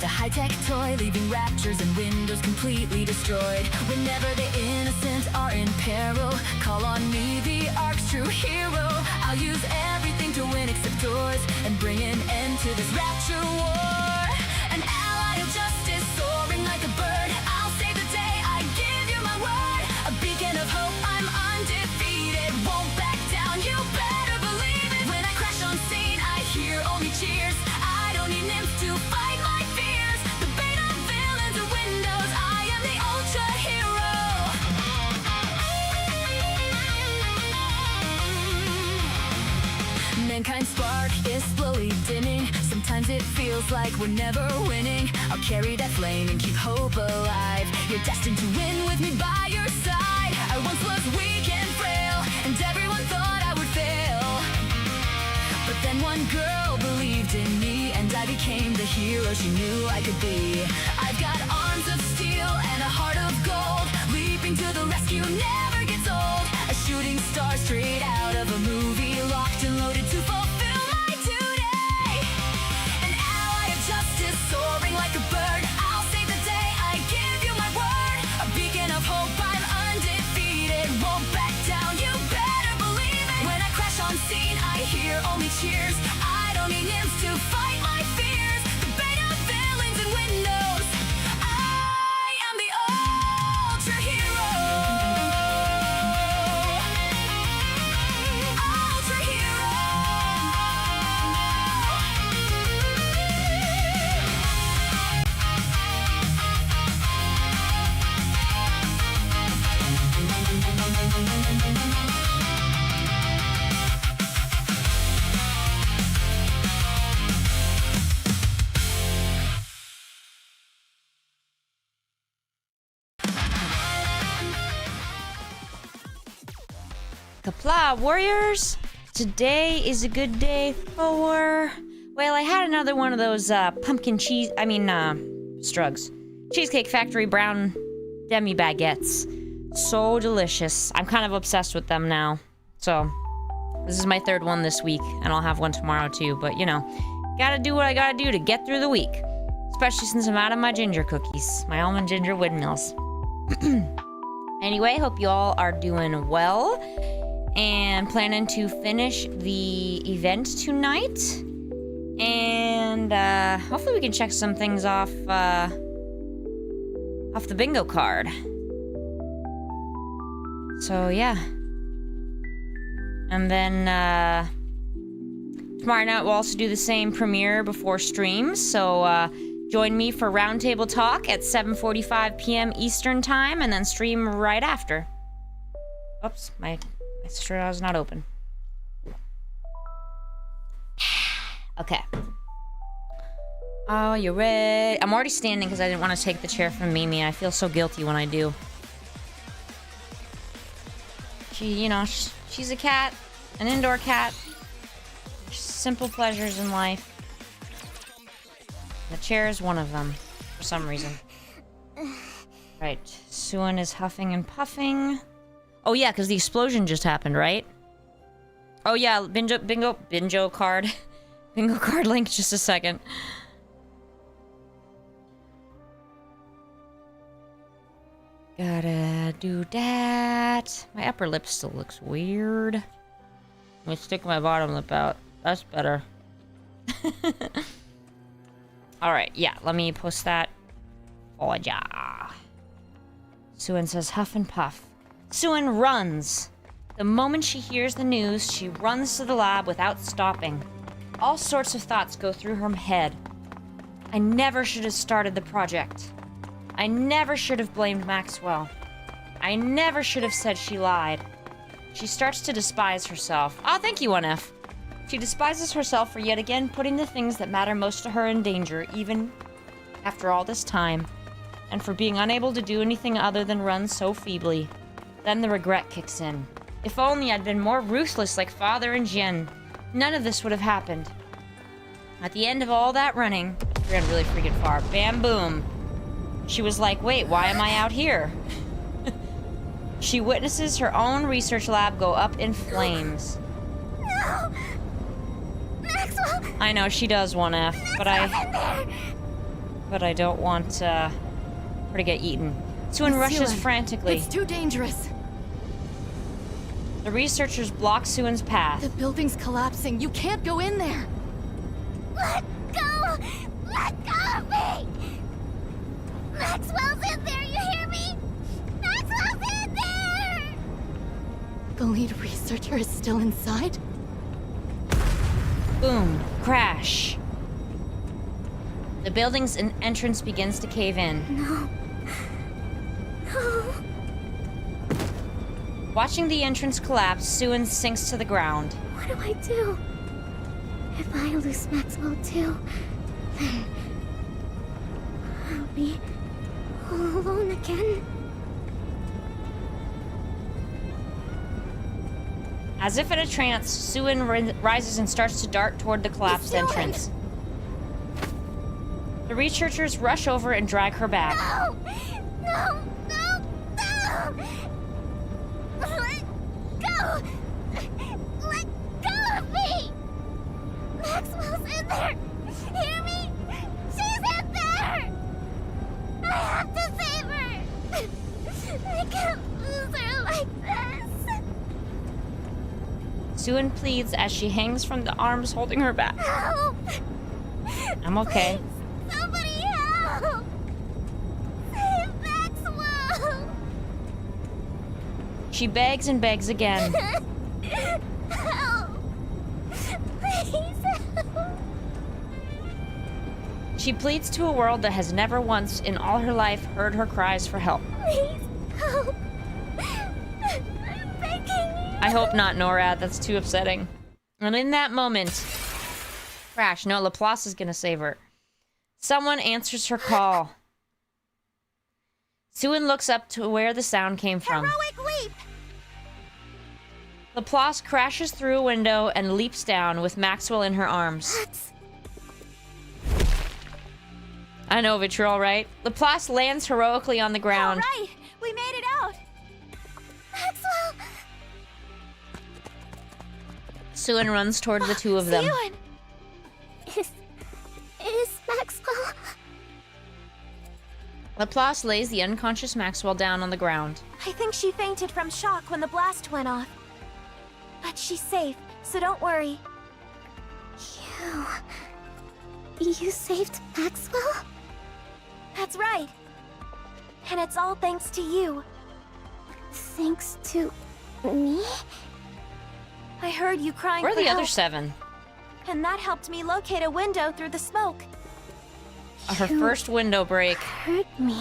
just a high-tech toy, leaving raptures and windows completely destroyed. Whenever the innocent are in peril, call on me, the Ark's true hero. I'll use everything to win except doors, and bring an end to this rapture war. An ally of justice, soaring like a bird. I'll save the day, I give you my word. A beacon of hope, I'm undefeated. Won't back down, you better believe it. When I crash on scene, I hear only cheers. I don't need nymphs to fight my fears. The bane of villains and windows, I am the ultra hero. Mankind's spark is slowly dimming. Sometimes it feels like we're never winning. I'll carry that flame and keep hope alive. You're destined to win with me by your side. I once was weak and frail, and everyone thought I would fail. But then one girl believed in me, and I became the hero she knew I could be. I've got arms of steel and a heart of gold. Leaping to the rescue never gets old. A shooting star straight out of a movie, locked and loaded to fulfill my duty. An ally of justice, soaring like a bird. I'll save the day, I give you my word. A beacon of hope, I'm undefeated. Won't back down, you better believe it. When I crash on scene, I hear only cheers. I don't need nymphs to fight my fears. The bane of villains and windows, I am the ultra hero. Ultra hero. Kapla, warriors! Today is a good day for... Well, I had another one of those pumpkin cheese... Strugs. Cheesecake Factory brown demi baguettes. So delicious. I'm kind of obsessed with them now. So, this is my third one this week, and I'll have one tomorrow too. But, you know, gotta do what I gotta do to get through the week. Especially since I'm out of my ginger cookies. My almond ginger windmills. Anyway, hope you all are doing well. And planning to finish the event tonight. And hopefully we can check some things off off the bingo card. So yeah. And then tomorrow night we'll also do the same premiere before streams. So join me for Roundtable Talk at 7:45 p.m. Eastern Time, and then stream right after. Oops, my straw is not open. Okay. Oh, you ready? I'm already standing because I didn't want to take the chair from Mimi. I feel so guilty when I do. She, you know, she's a cat, an indoor cat. Simple pleasures in life. The chair is one of them, for some reason. Right, Suan is huffing and puffing. Oh yeah, because the explosion just happened, right? Oh yeah, bingo card. Bingo card link, just a second. Gotta do that. My upper lip still looks weird. Let me stick my bottom lip out. That's better. Alright, yeah, let me post that. Oh yeah. Suan says huff and puff. Suan runs. The moment she hears the news, she runs to the lab without stopping. All sorts of thoughts go through her head. I never should have started the project. I never should have blamed Maxwell. I never should have said she lied. She starts to despise herself. Oh, thank you, 1F. She despises herself for yet again putting the things that matter most to her in danger, even after all this time, and for being unable to do anything other than run so feebly. Then the regret kicks in. If only I'd been more ruthless like Father and Jen, none of this would have happened. At the end of all that running, we ran really freaking far. Bam boom. She was like, wait, why am I out here? She witnesses her own research lab go up in flames. No! Maxwell! I know, she does 1F, but but I don't want her to get eaten. Suin rushes frantically. It's too dangerous. The researchers block Suin's path. The building's collapsing. You can't go in there. Let go! Let go of me! Maxwell's in there, you hear me? Maxwell's in there! The lead researcher is still inside? Boom. Crash. The building's entrance begins to cave in. No. No. Watching the entrance collapse, Suin sinks to the ground. What do I do? If I lose Maxwell too, then I'll be all alone again. As if in a trance, Suin rises and starts to dart toward the collapsed entrance. The researchers rush over and drag her back. No! No! No! No! Let go! Let go of me! Maxwell's in there! Hear me? She's in there! I have to save her! I can't lose her like this! Suin pleads as she hangs from the arms holding her back. Help! I'm okay. Please, somebody help! Save Maxwell! She begs and begs again. Help! Please help! She pleads to a world that has never once in all her life heard her cries for help. Please help! I'm begging you! I hope not, Norad. That's too upsetting. And in that moment... Crash. No, Laplace is gonna save her. Someone answers her call. Suin looks up to where the sound came from. Heroic leap! Laplace crashes through a window and leaps down with Maxwell in her arms. That's... I know, Vitriol, right? Laplace lands heroically on the ground. All right! We made it out! Maxwell! Suin runs toward the two of them. Suin! Is Maxwell... Laplace lays the unconscious Maxwell down on the ground. I think she fainted from shock when the blast went off. But she's safe, so don't worry. You saved Maxwell? That's right. And it's all thanks to you. Thanks to me? I heard you crying Where are for the help, other 7? and that helped me locate a window through the smoke. Her first window break. Hurt me.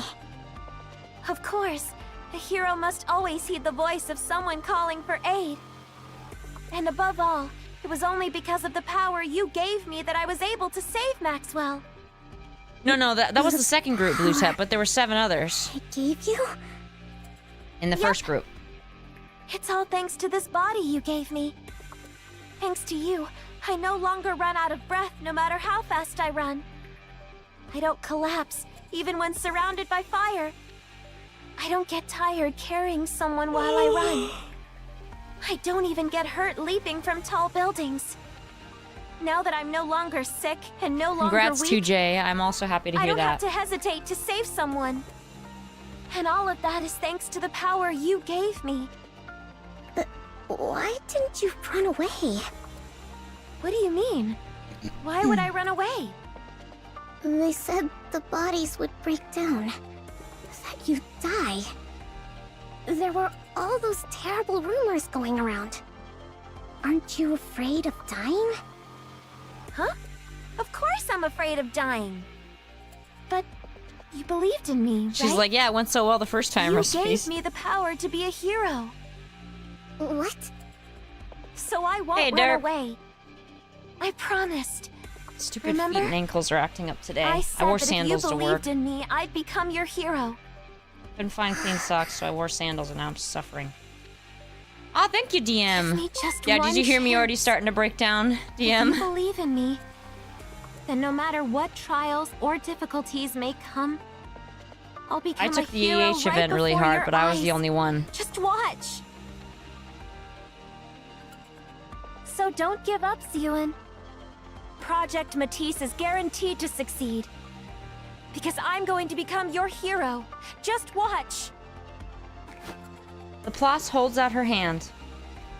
Of course, a hero must always heed the voice of someone calling for aid. And above all, it was only because of the power you gave me that I was able to save Maxwell. No, that was the second group, Blue Tep, but there were 7 others I gave you? in the first group. It's all thanks to this body you gave me. Thanks to you, I no longer run out of breath no matter how fast I run. I don't collapse, even when surrounded by fire. I don't get tired carrying someone while I run. I don't even get hurt leaping from tall buildings. Now that I'm no longer sick and no longer Congrats weak, 2J. I'm also happy to I hear don't have that. to hesitate to save someone. And all of that is thanks to the power you gave me. Why didn't you run away? What do you mean? Why would I run away? They said the bodies would break down. That you'd die. There were all those terrible rumors going around. Aren't you afraid of dying? Huh? Of course I'm afraid of dying. But you believed in me, She's right? like, yeah, it went so well the first time, You recipes. gave me the power to be a hero. What? So I won't Hey, run Derp. away. I promised. Stupid Remember? feet and ankles are acting up today. I said wore that sandals if to you work. believed in me, I'd become your hero. Couldn't find clean socks, so I wore sandals and now I'm suffering. Aw, thank you, Give DM. me just Yeah, one did you hear me already chance. starting to break down, If you DM? believe in me, then no matter what trials or difficulties may come, I'll become I took a the hero EH right event really before hard, your but I was the eyes. only one. Just watch. So don't give up, Zewan. Project MATIS is guaranteed to succeed. Because I'm going to become your hero. Just watch. Laplace holds out her hand.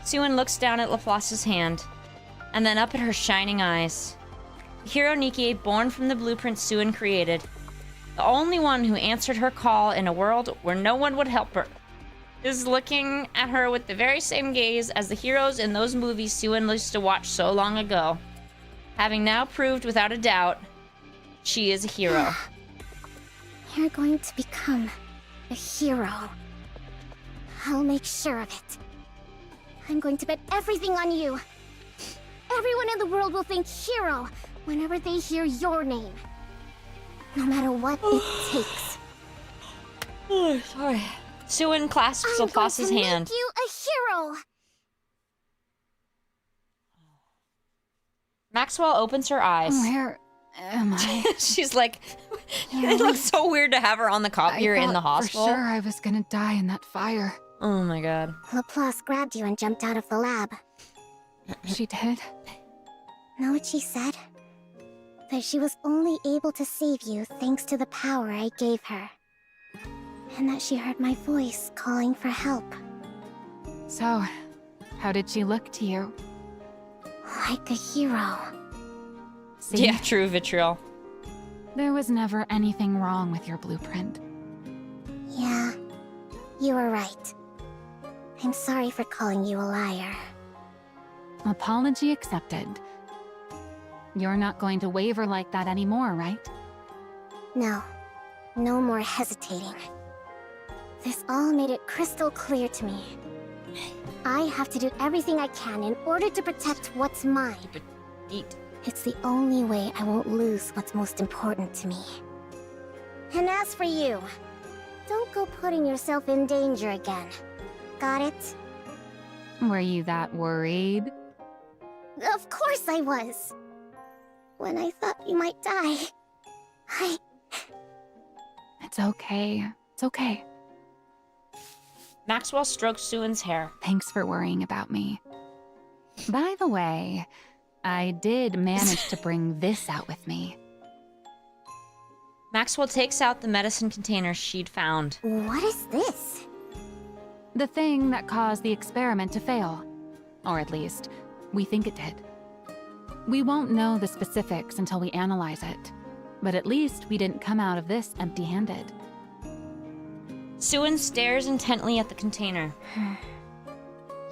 Suen looks down at Laplace's hand, and then up at her shining eyes. The hero Nikke, born from the blueprint Suen created. The only one who answered her call in a world where no one would help her. Is looking at her with the very same gaze as the heroes in those movies Suen used to watch so long ago. Having now proved without a doubt, she is a hero. You're going to become a hero. I'll make sure of it. I'm going to bet everything on you. Everyone in the world will think hero whenever they hear your name. No matter what it takes. Oh, sorry. Suen clasps Laplace's hand. Make you a hero. Maxwell opens her eyes. Where am I? She's like, it looks so weird to have her on the copier in the hospital. For sure I was gonna die in that fire. Oh my god. Laplace grabbed you and jumped out of the lab. She did? Know what she said? That she was only able to save you thanks to the power I gave her. And that she heard my voice calling for help. So, how did she look to you? Like a hero. See? Yeah, true, Vitriol. There was never anything wrong with your blueprint. Yeah, you were right. I'm sorry for calling you a liar. Apology accepted. You're not going to waver like that anymore, right? No, no more hesitating. This all made it crystal clear to me. I have to do everything I can in order to protect what's mine. Eat. It's the only way I won't lose what's most important to me. And as for you, don't go putting yourself in danger again. Got it? Were you that worried? Of course I was. When I thought you might die, It's okay. It's okay. Maxwell strokes Suen's hair. Thanks for worrying about me. By the way, I did manage to bring this out with me. Maxwell takes out the medicine container she'd found. What is this? The thing that caused the experiment to fail. Or at least, we think it did. We won't know the specifics until we analyze it. But at least we didn't come out of this empty-handed. Suen stares intently at the container.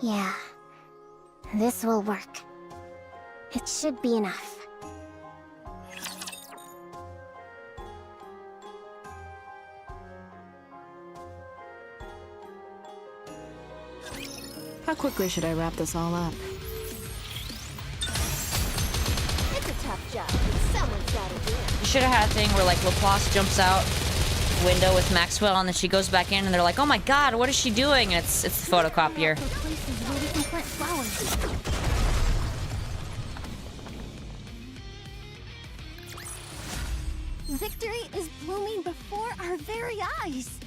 Yeah, this will work. It should be enough. How quickly should I wrap this all up? It's a tough job, but someone's gotta do it. You should have had a thing where like Laplace jumps out window with Maxwell and then she goes back in and they're like, oh my god, what is she doing? And it's the photocopier. Places where we can plant flowers. Victory is blooming before our very eyes.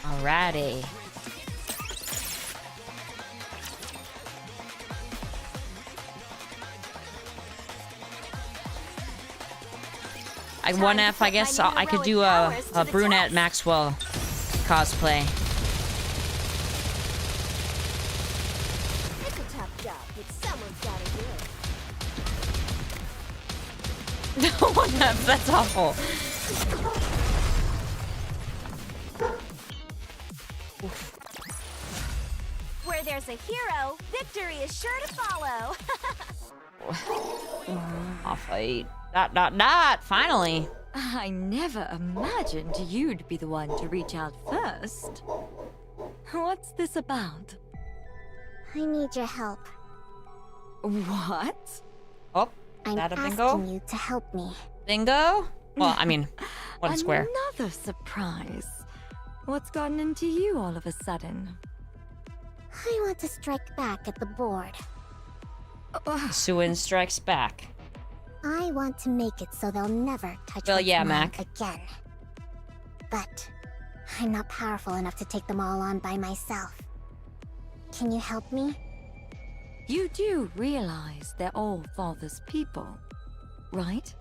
Alrighty. I 1F, I guess I could do a brunette Maxwell cosplay. It's a tough job, but someone's gotta do it. 1F, that's awful. Where there's a hero, victory is sure to follow. I'll fight. Dot. Finally. I never imagined you'd be the one to reach out first. What's this about? I need your help. What? Oh, I'm that a asking bingo? you to help me. Bingo? Well, I mean, one square. Another surprise. What's gotten into you all of a sudden? I want to strike back at the board. Suen strikes back. I want to make it so they'll never touch Well, what's yeah, mine Mac. again. But I'm not powerful enough to take them all on by myself. Can you help me? You do realize they're all Father's people, right?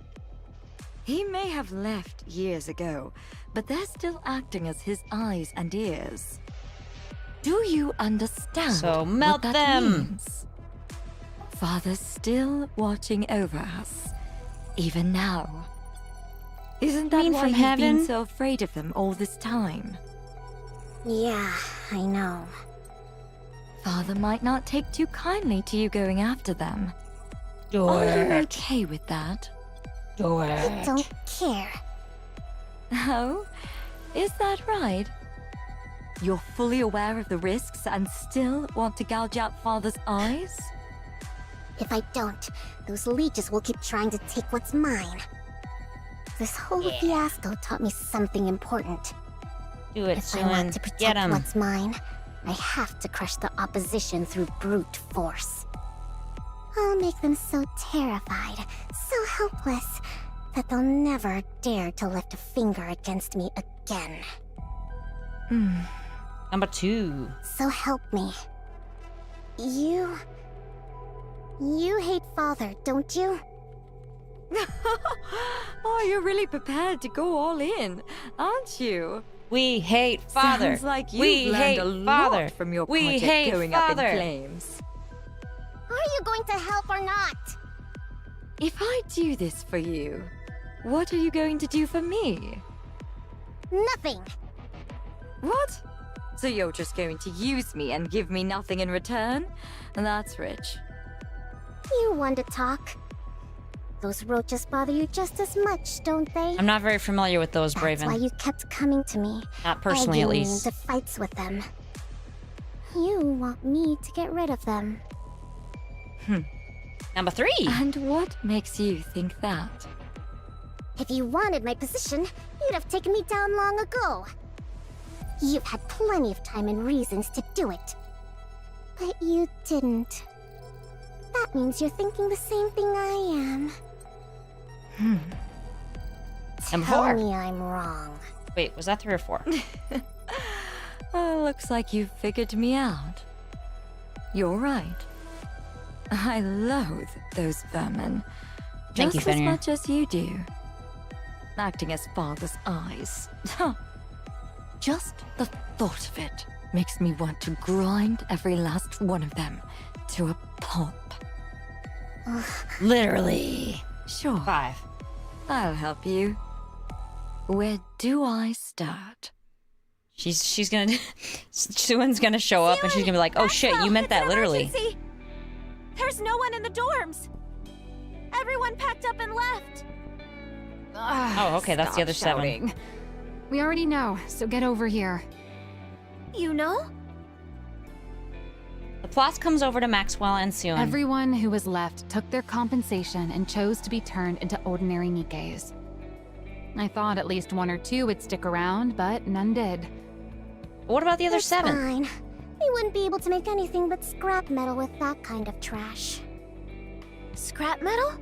He may have left years ago, but they're still acting as his eyes and ears. Do you understand So melt what that them. means? Father's still watching over us, even now. Isn't that mean why from you've heaven? been so afraid of them all this time? Yeah, I know. Father might not take too kindly to you going after them. Do Are you it. okay with that? Do I it. don't care. Oh, is that right? You're fully aware of the risks and still want to gouge out Father's eyes? If I don't, those leeches will keep trying to take what's mine. This whole fiasco taught me something important. Do it, If I Suen. want to Get protect him. what's mine, I have to crush the opposition through brute force. I'll make them so terrified, so helpless, that they'll never dare to lift a finger against me again. Number 2. So help me. You hate Father, don't you? Oh, you're really prepared to go all in, aren't you? We hate Father. Sounds like you've we learned hate a lot Father. from your we project hate going Father. up in flames. Are you going to help or not? If I do this for you, what are you going to do for me? Nothing. What? So you're just going to use me and give me nothing in return? That's rich. You want to talk. Those roaches bother you just as much, don't they? I'm not very familiar with those, That's why Braven. you kept coming to me. Not personally, at arguing least. into fights with them. You want me to get rid of them. Number 3. And what makes you think that? If you wanted my position, you'd have taken me down long ago. You've had plenty of time and reasons to do it. But you didn't. That means you're thinking the same thing I am. Number Tell 4. me I'm wrong. Wait, was that 3 or 4? Oh, looks like you've figured me out. You're right. I loathe those vermin. Thank you, just as Fenrir. much as you do. Acting as Father's eyes. Just the thought of it makes me want to grind every last one of them to a pulp. Literally. Sure, 5. I'll help you. Where do I start? She's gonna... Suen's gonna show up and she's gonna be like, oh shit, you meant that literally. Emergency. There's no one in the dorms. Everyone packed up and left. Oh, okay, that's the other 7. We already know, so get over here. You know? The plot comes over to Maxwell and Suen. Everyone who was left took their compensation and chose to be turned into ordinary Nikkes. I thought at least 1 or 2 would stick around, but none did. What about the other That's 7? fine. We wouldn't be able to make anything but scrap metal with that kind of trash. Scrap metal?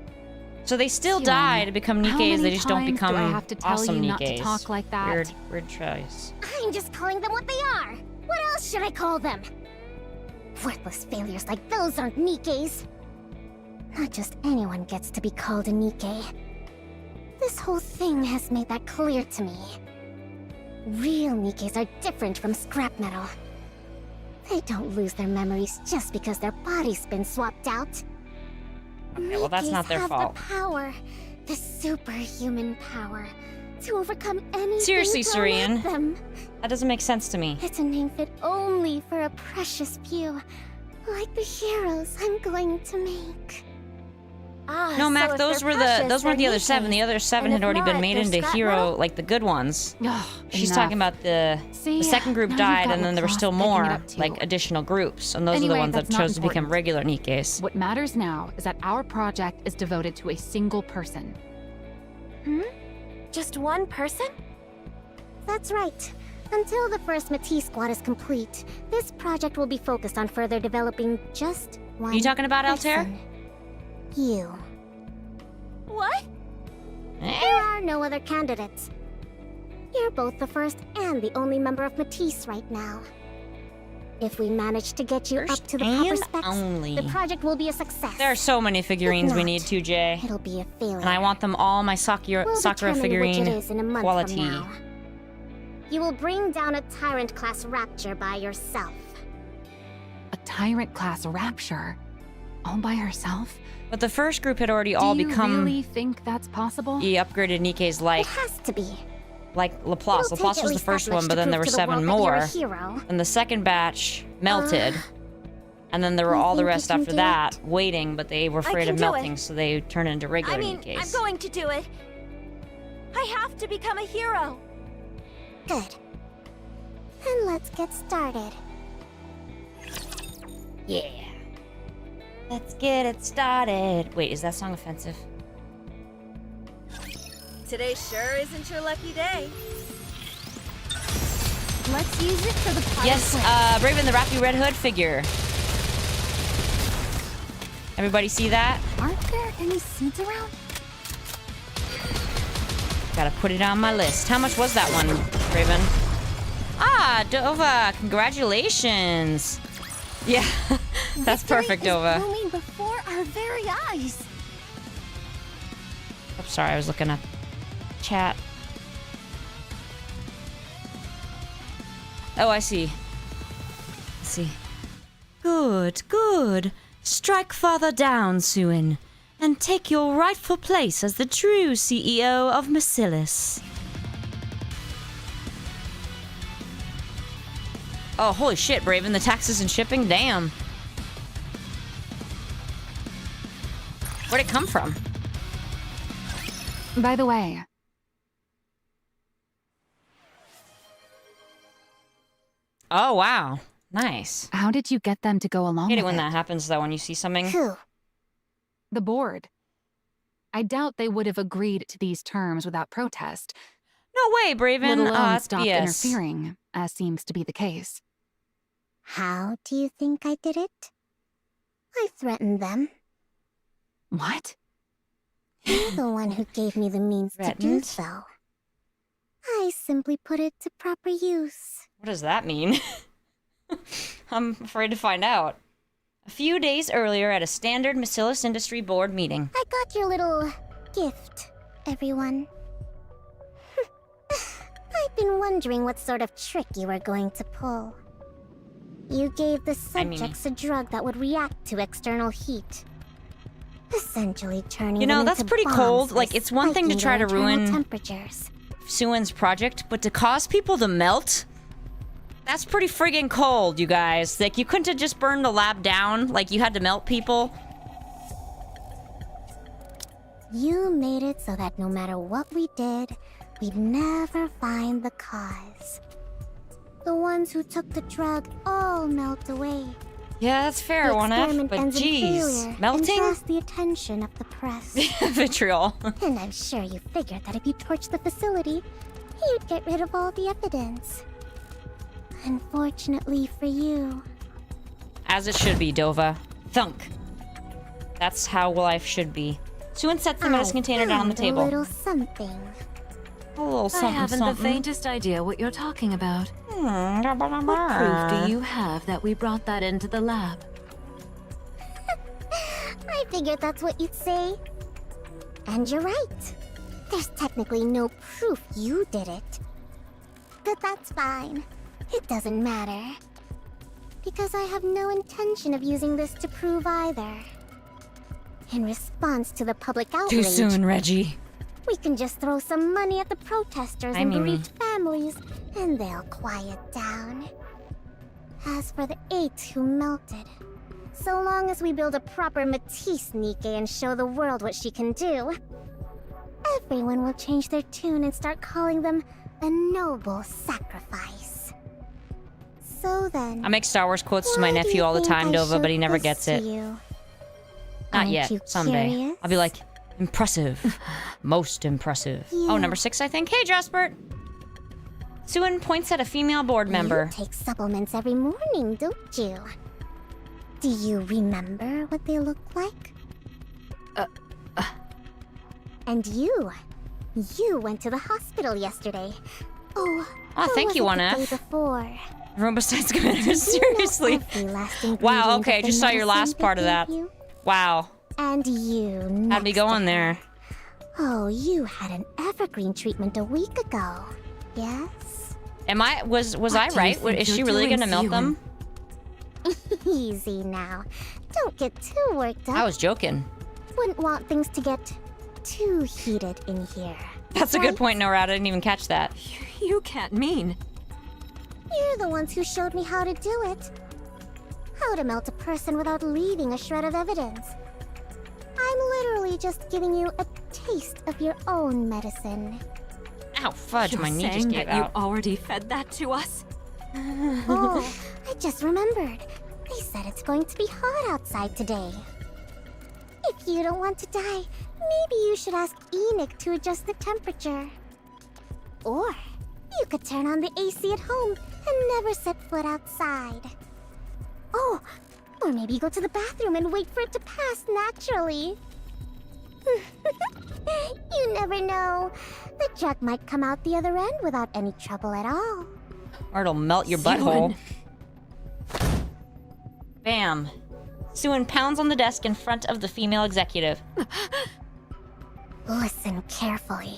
So they still Suen, die to become how Nikkes, many they just don't times become do I have to tell awesome you not to Nikkes. talk like that? Weird choice. I'm just calling them what they are. What else should I call them? Worthless failures like those aren't Nikkes. Not just anyone gets to be called a Nikke. This whole thing has made that clear to me. Real Nikkes are different from scrap metal. They don't lose their memories just because their body's been swapped out. Okay, well, that's not their have fault. the power, the superhuman power, to overcome anything Seriously, thrown at Serene. them. That doesn't make sense to me. It's a name fit only for a precious few, like the heroes I'm going to make. Ah, No, so Mac, if those they're were precious, those weren't the they're other 7. The Nikkes. other 7 And had if already been not, made they're into scrap hero, metal? like the good ones. Ugh, She's enough. talking about the See, second group now you've died, got and then there were Lacrosse still picking it more, up too. like additional groups, and those are Anyway, the ones that that's not chose to become important. regular Nikkes. What matters now is that our project is devoted to a single person. Just one person? That's right. Until the first MATIS squad is complete, this project will be focused on further developing just one Are you talking about Altair? person. You. There are no other candidates. You're both the first and the only member of MATIS right now. If we manage to get you First up to the proper and specs, only. the project will be a success. There are so many figurines If we not, need too, Jay. It'll be a failure. And I want them all my Sakura We'll determine figurine which it is in a month quality. From now. You will bring down a Tyrant-class Rapture by yourself. A Tyrant-class Rapture? All by herself? But the first group had already all Do you become... really think that's possible? He upgraded Nikke's It like has to be. Laplace. It'll Laplace take at was the least first that much one, but to then there were prove to the 7 world that you're more. a hero. And the second batch melted. And then there were You all the think you rest can after do that, it? waiting, but they were afraid can of do it. melting, so they turned into regular I mean, Nikke's. I'm going to do it. I have to become a hero. Good. And let's get started. Yeah. Let's get it started. Wait, is that song offensive? Today sure isn't your lucky day. Let's use it for the party. Yes, Raven the Rappy Red Hood figure. Everybody see that? Aren't there any seeds around? Gotta put it on my list. How much was that one, Raven? Ah, Dova, congratulations. Yeah, that's perfect, Dova. Blooming before our very eyes. I'm sorry, I was looking at chat. Oh, I see. I see. Good, good. Strike farther down, Suin, and take your rightful place as the true CEO of Marcellus. Oh, holy shit, Braven, the taxes and shipping? Damn. Where'd it come from? By the way, Oh, wow. Nice. how did you get them to go along Hate with it when that happens, though, when you see something. Who? The board. I doubt they would have agreed to these terms without protest, No way, Braven. let alone That's stopped BS. interfering, as seems to be the case. How do you think I did it? I threatened them. What? You're the one who gave me the means to do Threatened? so. I simply put it to proper use. What does that mean? I'm afraid to find out. A few days earlier at a standard Marcellus Industry Board meeting. I got your little gift, everyone. I've been wondering what sort of trick you were going to pull. You gave the subjects a drug that would react to external heat, essentially turning You know, them that's into pretty bombs cold. by Like, it's one thing to spiking try their to internal ruin temperatures. Suin's project, but to cause people to melt? That's pretty friggin' cold, you guys. Like, you couldn't have just burned the lab down? Like, you had to melt people? You made it so that no matter what we did, we'd never find the cause. The ones who took the drug all melt away. Yeah, that's fair, The 1F, experiment but ends in jeez. failure and Melting? draws the attention of the press. Vitriol. And I'm sure you figured that if you torched the facility, you'd get rid of all the evidence. Unfortunately for you. As it should be, Dova. Thunk. That's how life should be. Suin sets the medicine container down on the found table. A little something. A little something, I haven't something. the faintest idea what you're talking about. What What proof do you have that we brought that into the lab? I figured that's what you'd say. And you're right. There's technically no proof you did it. But that's fine. It doesn't matter. Because I have no intention of using this to prove either. In response to the public outrage, Too soon, Reggie. we can just throw some money at the protesters Hi, and Mimi. bereaved families, and they'll quiet down. As for the 8 who melted, so long as we build a proper MATIS Nikke and show the world what she can do, everyone will change their tune and start calling them a noble sacrifice. So then, I make Star Wars quotes to my why do nephew you all the think time, I Dova, showed but he never this gets to it. you? Not Aren't yet. you Someday. curious? I'll be like, impressive. Most impressive. Oh, Yeah. number 6, I think. Hey, Jaspert! Suin points at a female board member. You take supplements every morning, don't you? Do you remember what they look like? And you? You went to the hospital yesterday. Oh, thank you, was it 1F. the day before? Everyone besides Commander, You know seriously. every last ingredient Wow, of okay, I the just saw your last medicine part of they that. gave you? Wow. And you How'd me next go to on there? her. Oh, you had an evergreen treatment a week ago. Yes? Am I, was What I do you right? think Is she you're really doing, gonna melt them? Easy now. Don't get too worked up. I was joking. Wouldn't want things to get too heated in here. That's a right? good point, Nora. I didn't even catch that. You can't mean. You're the ones who showed me how to do it. How to melt a person without leaving a shred of evidence. I'm literally just giving you a taste of your own medicine. Ow, fudge, You're my knee just saying gave that you out. already fed that to us? Oh, I just remembered. They said it's going to be hot outside today. If you don't want to die, maybe you should ask Enoch to adjust the temperature. Or you could turn on the AC at home and never set foot outside. Oh, or maybe go to the bathroom and wait for it to pass naturally. You never know. The drug might come out the other end without any trouble at all. Or it'll melt your butthole. Bam. Suin pounds on the desk in front of the female executive. Listen carefully.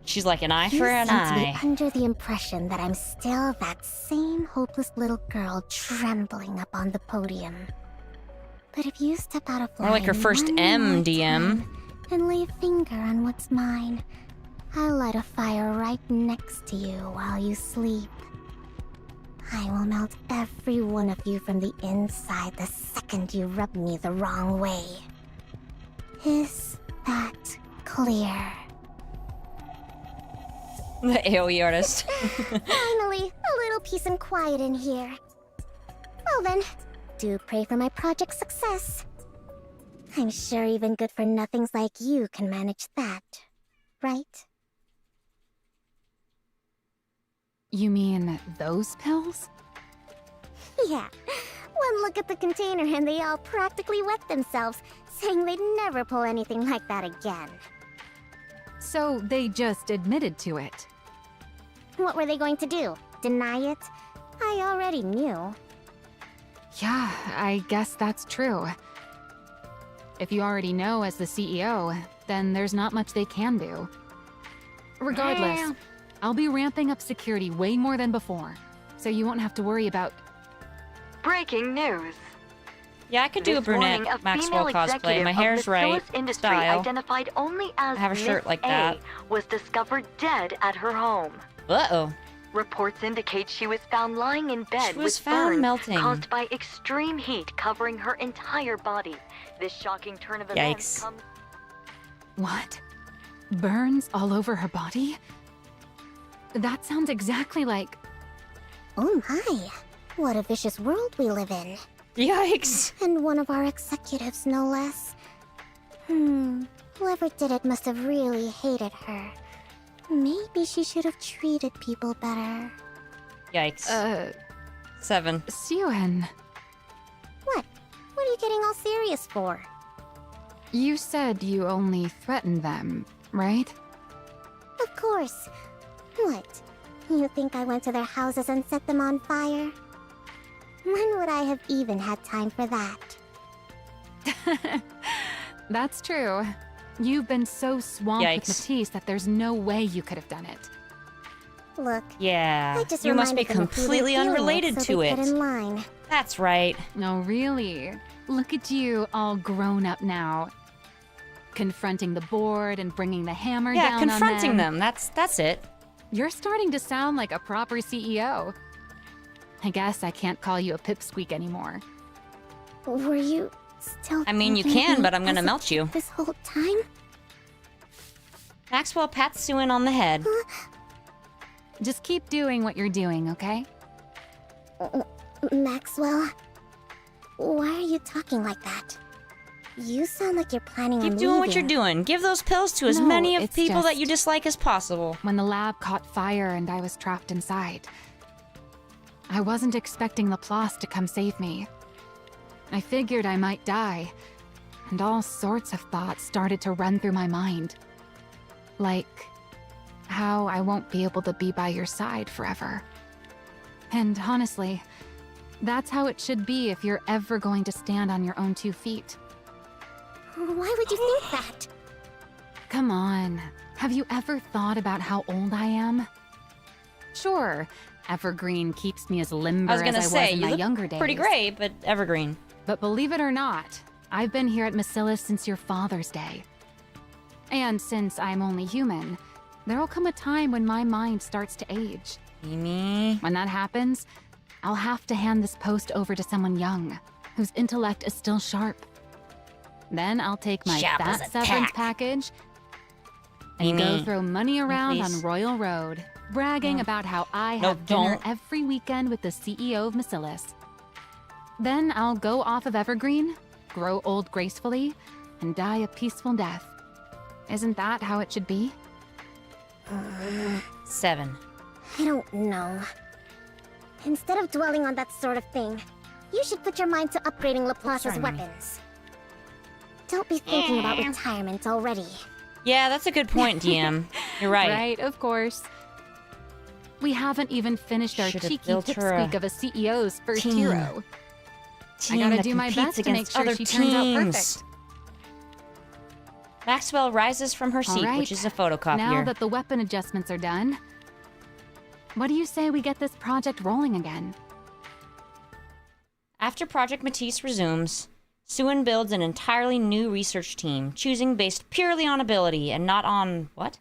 She's like an eye You for an seem to be eye. under the impression that I'm still that same hopeless little girl trembling up on the podium. But if you step out of line More like her first one M, more DM. time and lay a finger on what's mine, I'll light a fire right next to you while you sleep. I will melt every one of you from the inside the second you rub me the wrong way. Is that clear? The AoE artist. Finally, a little peace and quiet in here. Well then, do pray for my project's success. I'm sure even good-for-nothings like you can manage that, right? You mean those pills? Yeah. One look at the container and they all practically wet themselves, saying they'd never pull anything like that again. So they just admitted to it. What were they going to do? Deny it? I already knew. Yeah, I guess that's true. If you already know as the CEO, then there's not much they can do. Regardless, I'll be ramping up security way more than before, so you won't have to worry about... Breaking news. Yeah, I could do a This morning, brunette a Maxwell female cosplay. executive My of hair's the right. Phyllis industry Style. identified only as I have a shirt Miss like A that. was discovered dead at her home. Uh-oh. Reports indicate she was found lying in bed She was with found burns melting. caused by extreme heat covering her entire body. This shocking turn of events Yikes. comes... What? Burns all over her body? That sounds exactly like... Oh my, what a vicious world we live in. Yikes. And one of our executives, no less. Whoever did it must have really hated her. Maybe she should have treated people better. Yikes. 7. Suin, What? What are you getting all serious for? you said you only threatened them, right? Of course. What? You think I went to their houses and set them on fire? When would I have even had time for that? That's true. You've been so swamped Yikes. with MATIS that there's no way you could have done it. Look, Yeah. I just You must be reminded them of who they're completely dealing with unrelated so to they it. get in line. That's right. No, really. Look at you, all grown up now. Confronting the board and bringing the hammer Yeah, down on confronting them. That's it. You're starting to sound like a proper CEO. I guess I can't call you a pipsqueak anymore. Were you still I mean, you thinking can, of me but I'm gonna as a melt you. kid this whole time? Maxwell pats Suin on the head. Just keep doing what you're doing, okay? Maxwell? Why are you talking like that? You sound like you're planning Keep on doing what you're leaving. doing. Give those pills to as No, many of it's people that just- you dislike as possible. When the lab caught fire and I was trapped inside, I wasn't expecting Laplace to come save me. I figured I might die, and all sorts of thoughts started to run through my mind. Like how I won't be able to be by your side forever. And honestly, that's how it should be if you're ever going to stand on your own 2 feet. Why would you think that? Come on, have you ever thought about how old I am? Sure, Evergreen keeps me as limber as I was in my younger days. Pretty great, but evergreen. But believe it or not, I've been here at MATIS since your father's day. And since I'm only human, there'll come a time when my mind starts to age. Mimi. When that happens, I'll have to hand this post over to someone young, whose intellect is still sharp. Then I'll take my Sharp as fat a severance tack. package and go throw money around on Royal Road, bragging about how I have dinner every weekend with the CEO of MATIS. Then I'll go off of Evergreen, grow old gracefully, and die a peaceful death. Isn't that how it should be? 7. I don't know. Instead of dwelling on that sort of thing, you should put your mind to upgrading Laplace's weapons. Don't be thinking about retirement already. Yeah, that's a good point, DM. You're right. Right, of course. We haven't even finished our Should've cheeky built her pipsqueak a of a CEO's first team. hero. Team I gotta that do my competes best to make against sure other she turns out teams. perfect. Maxwell rises from her seat, Alright, which is a photocopier. Now that the weapon adjustments are done, what do you say we get this project rolling again? After Project MATIS resumes, Suin builds an entirely new research team, choosing based purely on ability and not on... what?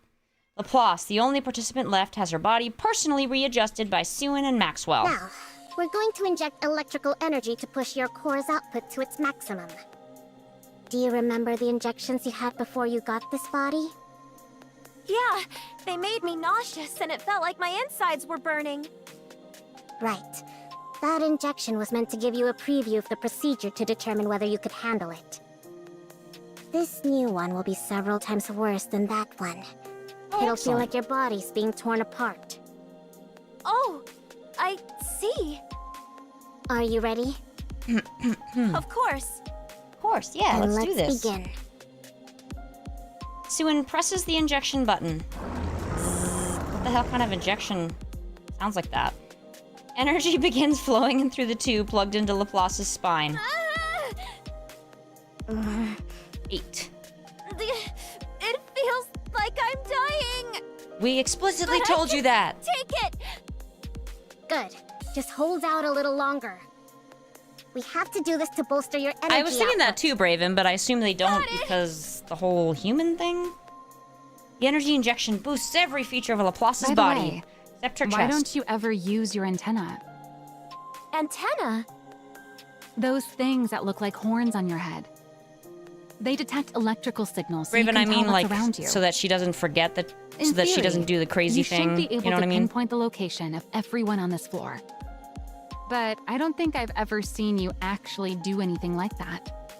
Laplace, the only participant left, has her body personally readjusted by Suin and Maxwell. Now, we're going to inject electrical energy to push your core's output to its maximum. Do you remember the injections you had before you got this body? Yeah, they made me nauseous and it felt like my insides were burning. Right. That injection was meant to give you a preview of the procedure to determine whether you could handle it. This new one will be several times worse than that one. It'll feel like your body's being torn apart. Oh, I see. Are you ready? Of course. Of course, yeah, Then let's do this. begin. Suin presses the injection button. What the hell kind of injection sounds like that? Energy begins flowing in through the tube plugged into Laplace's spine. 8. It feels like I'm dying. We explicitly But I told you can that. Take it. Good. Just hold out a little longer. We have to do this to bolster your energy I was thinking that output. too, Braven, but I assume they don't Got it. because the whole human thing? The energy injection boosts every feature of Laplace's By the body, way, except her why chest. don't you ever use your antenna? Antenna? Those things that look like horns on your head. They detect electrical signals, so Braven, you can I tell mean, what's like, around you. so that she doesn't forget that, In so that she theory, doesn't do the crazy you thing. should be able You know to what I mean? pinpoint the location of everyone on this floor. But I don't think I've ever seen you actually do anything like that.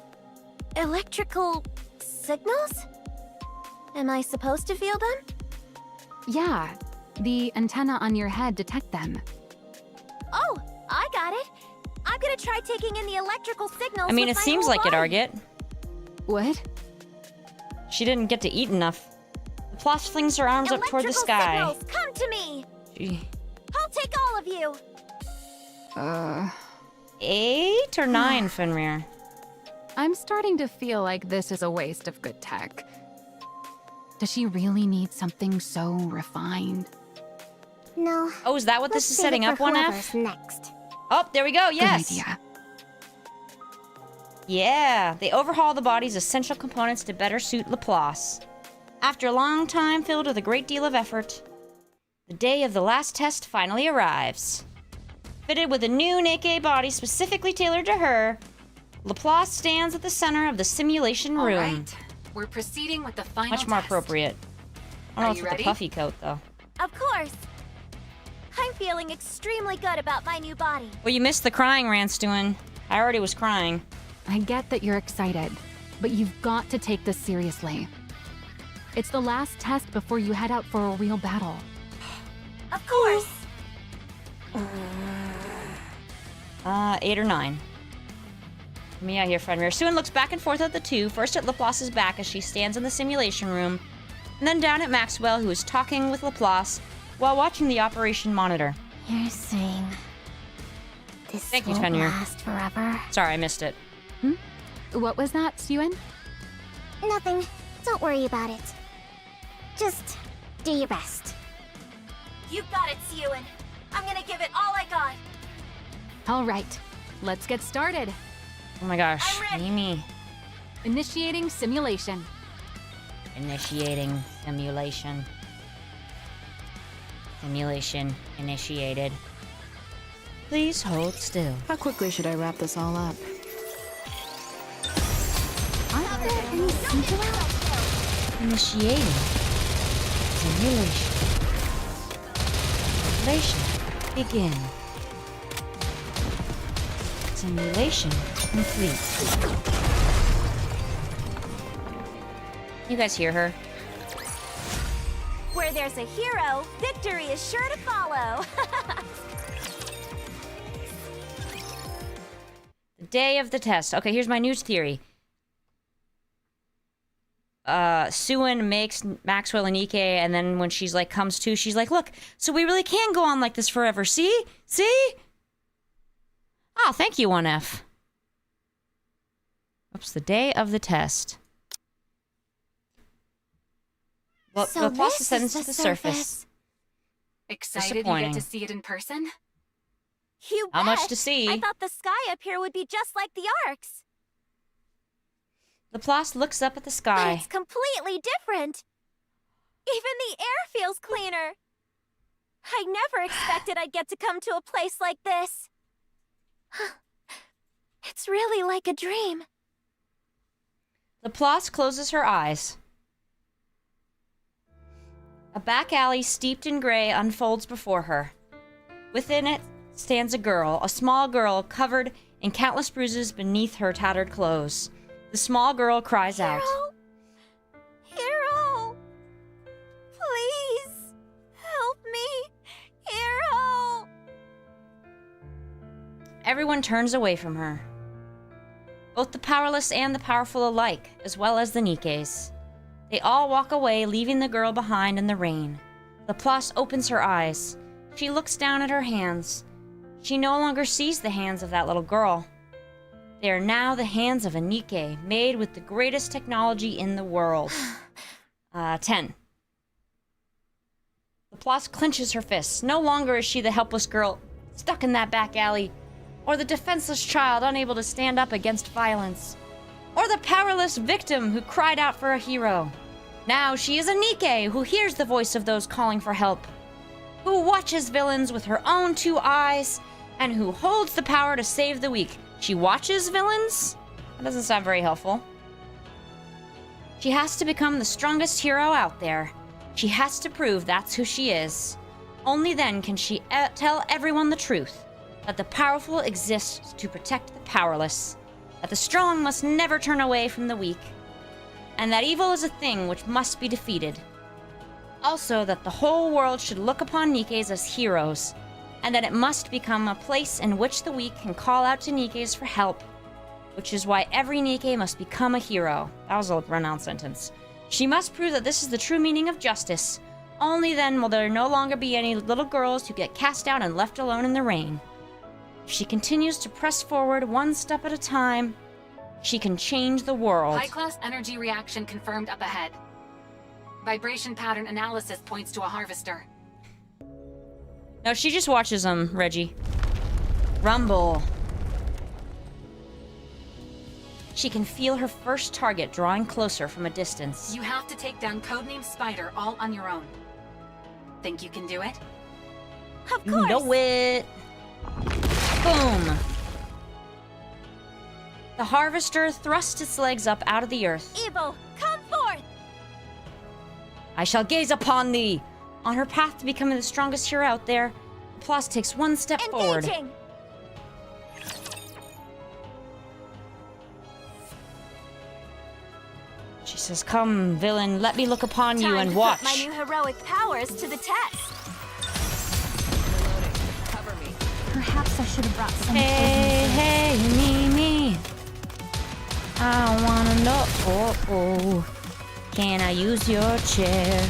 Electrical signals? Am I supposed to feel them? Yeah, the antenna on your head detect them. Oh, I got it. I'm gonna try taking in the electrical signals. I mean, with it my seems whole like it, body. Arget. What? She didn't get to eat enough. Laplace flings her arms up toward the Electrical sky. signals, come to me. Gee. I'll take all of you. 8 or 9, Fenrir? I'm starting to feel like this is a waste of good tech. Does she really need something so refined? No. Oh, is that what Let's this is save setting it up, for 1F? whoever's next. Oh, there we go, yes! Good idea. Yeah, they overhaul the body's essential components to better suit Laplace. After a long time filled with a great deal of effort, the day of the last test finally arrives. Fitted with a new Nikke body specifically tailored to her, Laplace stands at the center of the simulation room. All right, we're proceeding with the final Much more test. appropriate. I don't know Are what's you with the ready? puffy coat, though. Of course. I'm feeling extremely good about my new body. Well, you missed the crying, Ranstuin. I already was crying. I get that you're excited, but you've got to take this seriously. It's the last test before you head out for a real battle. Of course. 8 or 9. Let me out here, Fenrir. Suin looks back and forth at the two, first at Laplace's back as she stands in the simulation room, and then down at Maxwell, who is talking with Laplace while watching the operation monitor. You're saying this Thank you, won't Tenure. last forever? Sorry, I missed it. What was that, Suen? Nothing. Don't worry about it. Just do your best. You got it, Suen. I'm gonna give it all I got. All right, let's get started. Oh my gosh, I'm ready. Mimi. Initiating simulation. Initiating simulation. Simulation initiated. Please hold still. How quickly should I wrap this all up? Aren't there any sequels? Initiating simulation. Simulation begin. Simulation complete. You guys hear her? Where there's a hero, victory is sure to follow. The day of the test. Okay, here's my news theory. Suen makes Maxwell and Nikke, and then when she's like comes to, she's like, look, so we really can go on like this forever. See? See? Oh, thank you, 1F. Oops, the day of the test. Well, So the plus this sentence is to the the surface. Excited you get Disappointing. to see it in person? You How much bet. to see? I thought the sky up here would be just like the Arcs. Laplace looks up at the But sky. it's completely different. Even the air feels cleaner. I never expected I'd get to come to a place like this. It's really like a dream. Laplace closes her eyes. A back alley steeped in gray unfolds before her. Within it stands a girl, a small girl covered in countless bruises beneath her tattered clothes. The small girl cries out. Hero! Please! Help me! Hero! Everyone turns away from her. Both the powerless and the powerful alike, as well as the Nikkes. They all walk away, leaving the girl behind in the rain. Laplace opens her eyes. She looks down at her hands. She no longer sees the hands of that little girl. They are now the hands of a Nikke, made with the greatest technology in the world. 10. Laplace clenches her fists. No longer is she the helpless girl stuck in that back alley, or the defenseless child unable to stand up against violence, or the powerless victim who cried out for a hero. Now she is a Nikke who hears the voice of those calling for help, who watches villains with her own 2 eyes, and who holds the power to save the weak. She watches villains? That doesn't sound very helpful. She has to become the strongest hero out there. She has to prove that's who she is. Only then can she tell everyone the truth, that the powerful exist to protect the powerless, that the strong must never turn away from the weak, and that evil is a thing which must be defeated. Also, that the whole world should look upon Nikkes as heroes, and that it must become a place in which the weak can call out to Nikkes for help, which is why every Nikke must become a hero. That was a run-on sentence. She must prove that this is the true meaning of justice. Only then will there no longer be any little girls who get cast out and left alone in the rain. If she continues to press forward one step at a time, she can change the world. High-class energy reaction confirmed up ahead. Vibration pattern analysis points to a harvester. No, she just watches them, Reggie. Rumble. She can feel her first target drawing closer from a distance. You have to take down Codename Spider all on your own. Think you can do it? Of You course! know it. Boom. The harvester thrusts its legs up out of the earth. Evil, come forth! I shall gaze upon thee. On her path to becoming the strongest hero out there, Laplace takes one step forward. Engaging! She says, "Come, villain, let me look upon you Time and to watch." put my new heroic powers to the test. Perhaps I should have brought some Hey, hey, me. I wanna know. Oh, oh. can I use your chair?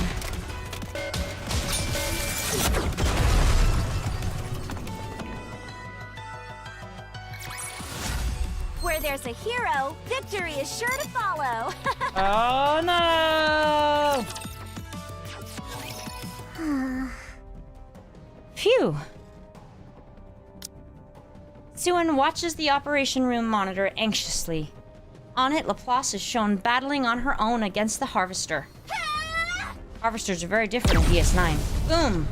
Where there's a hero, victory is sure to follow. Oh no! Phew. Suen watches the operation room monitor anxiously. On it, Laplace is shown battling on her own against the Harvester. Harvesters are very different in DS9. Boom!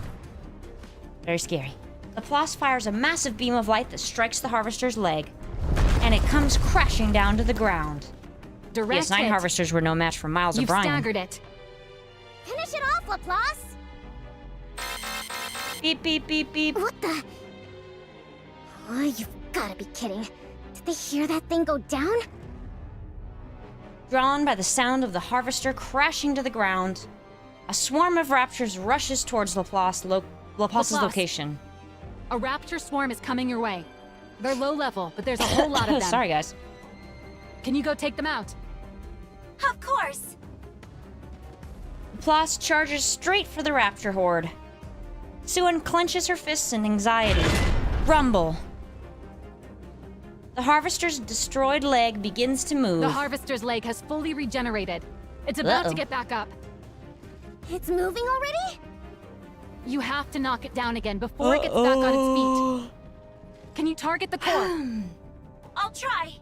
Very scary. Laplace fires a massive beam of light that strikes the Harvester's leg, and it comes crashing down to the ground. Direct DS9 hit. Harvesters were no match for Miles You've O'Brien. staggered it. Finish it off, Laplace! Beep, beep, beep, beep. What the? Oh, you've gotta be kidding. Did they hear that thing go down? Drawn by the sound of the Harvester crashing to the ground, a swarm of raptors rushes towards Laplace's Laplace. location. A raptor swarm is coming your way. They're low level, but there's a whole lot of them. Sorry, guys. Can you go take them out? Of course. Laplace charges straight for the raptor horde. Suen clenches her fists in anxiety. Rumble. The Harvester's destroyed leg begins to move. The Harvester's leg has fully regenerated. It's about Uh-oh. to get back up. It's moving already? You have to knock it down again before it gets back on its feet. Can you target the core? I'll try.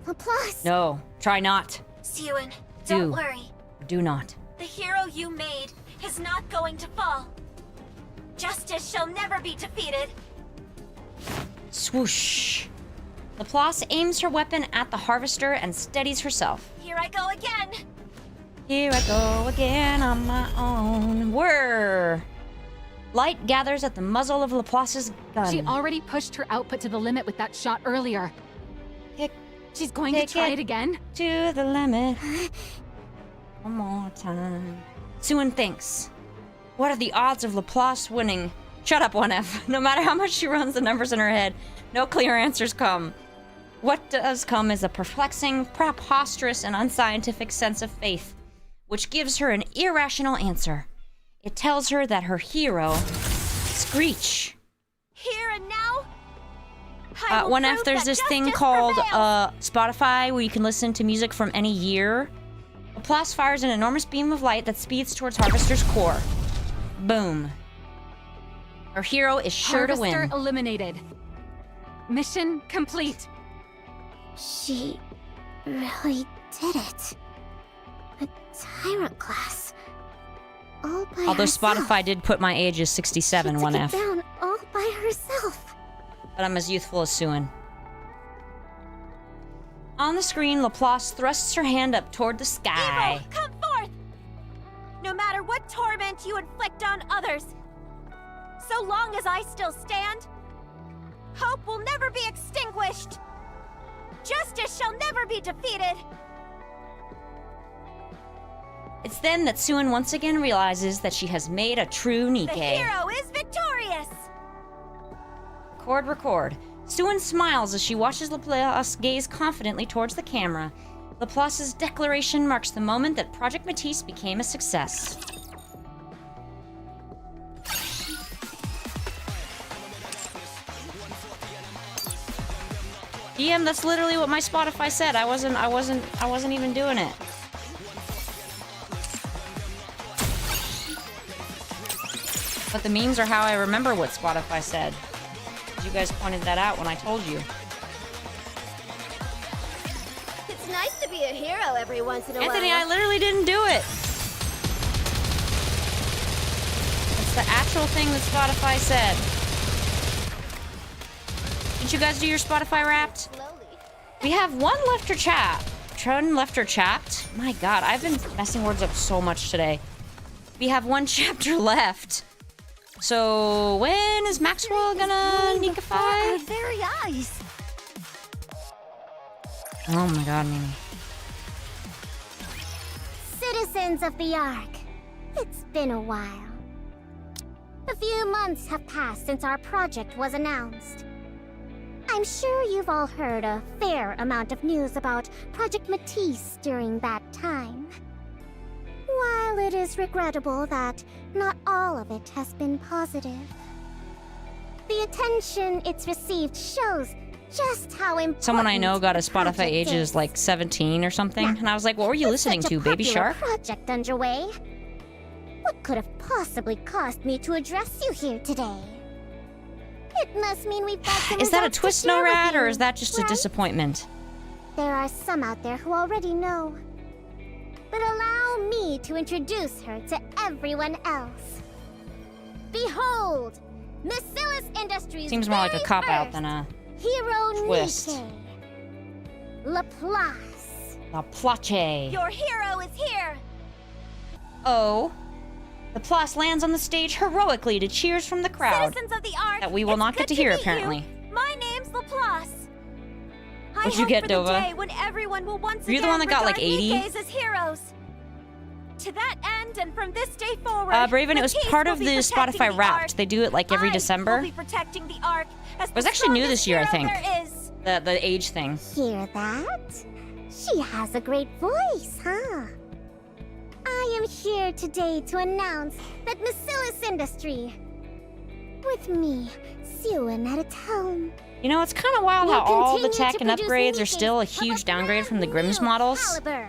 Laplace! No, try not. Suen, don't Do. worry. Do not. The hero you made is not going to fall. Justice shall never be defeated. Swoosh. Laplace aims her weapon at the Harvester and steadies herself. Here I go again. Here I go again on my own. Whirr. Light gathers at the muzzle of Laplace's gun. She already pushed her output to the limit with that shot earlier. Kick She's going to Take try it. it again? to the limit. One more time. Suen thinks. What are the odds of Laplace winning? Shut up, 1F. No matter how much she runs the numbers in her head, no clear answers come. What does come is a perplexing, preposterous, and unscientific sense of faith, which gives her an irrational answer. It tells her that her hero, Screech. Here and now. I will 1F, prove there's that this thing justice called prevails. Spotify where you can listen to music from any year. Laplace fires an enormous beam of light that speeds towards Harvester's core. Boom. Her hero is sure to Harvester win. eliminated. Mission complete. She really did it. A tyrant class. All by Although herself. Spotify did put my age as 67, She took it 1F. down all by herself. But I'm as youthful as Suen. On the screen, Laplace thrusts her hand up toward the sky. Evil, come forth! No matter what torment you inflict on others, so long as I still stand, hope will never be extinguished. Justice shall never be defeated. It's then that Suen once again realizes that she has made a true The Nikke. hero is victorious. Record. Suen smiles as she watches Laplace gaze confidently towards the camera. Laplace's declaration marks the moment that Project MATIS became a success. DM, that's literally what my Spotify said. I wasn't even doing it. But the memes are how I remember what Spotify said. You guys pointed that out when I told you. It's nice to be a hero every once in a Anthony, I literally didn't do it. It's the actual thing that Spotify said. Did you guys do your Spotify Wrapped? We have one left or chapped. One left or chapped? My god, I've been messing words up so much today. We have one chapter left. So, when is Maxwell gonna Nikkify? Our very eyes. Oh my god, Mimi. Citizens of the Ark, it's been a while. A few months have passed since our project was announced. I'm sure you've all heard a fair amount of news about Project MATIS during that time. it is regrettable that not all of it has been positive. The attention it's received shows just how important Someone I know got a the Spotify project age is. is like 17 or something, and I was like, what were you With listening such a to, Baby popular Shark? project underway. What could have possibly caused me to address you here today? It must mean we've got some Is that a results to twist, share with NORAD, or you, is that just a right? disappointment? There are some out there who already know. But allow me to introduce her to everyone else. Behold, MATIS Industries' Seems more like a very cop-out first than a hero twist. Nikke. Laplace. La Plache. Your hero is here! Oh. The Plas lands on the stage heroically to cheers from the crowd. Citizens of the Ark, That we will it's not get good to hear, meet you. apparently. My name's Laplace. I What'd you hope get, for Dova? the day when everyone will once You're the again one that got, like, regard 80? Nikkes as heroes. To that end, and from this day forward, Braven, it was MATIS part will of be the protecting Spotify the Wrapped. Ark. They do it like every I December. will be protecting the Ark as It was the actually new this strongest year, I hero think. there is. The age thing. Hear that? She has a great voice, huh? I am here today to announce that MATIS Industry, with me, Suen at its helm, You know, it's kind of wild will how all the continue tech to and produce upgrades are Nikkes still a of huge downgrade from the brand Grimm's new models, caliber.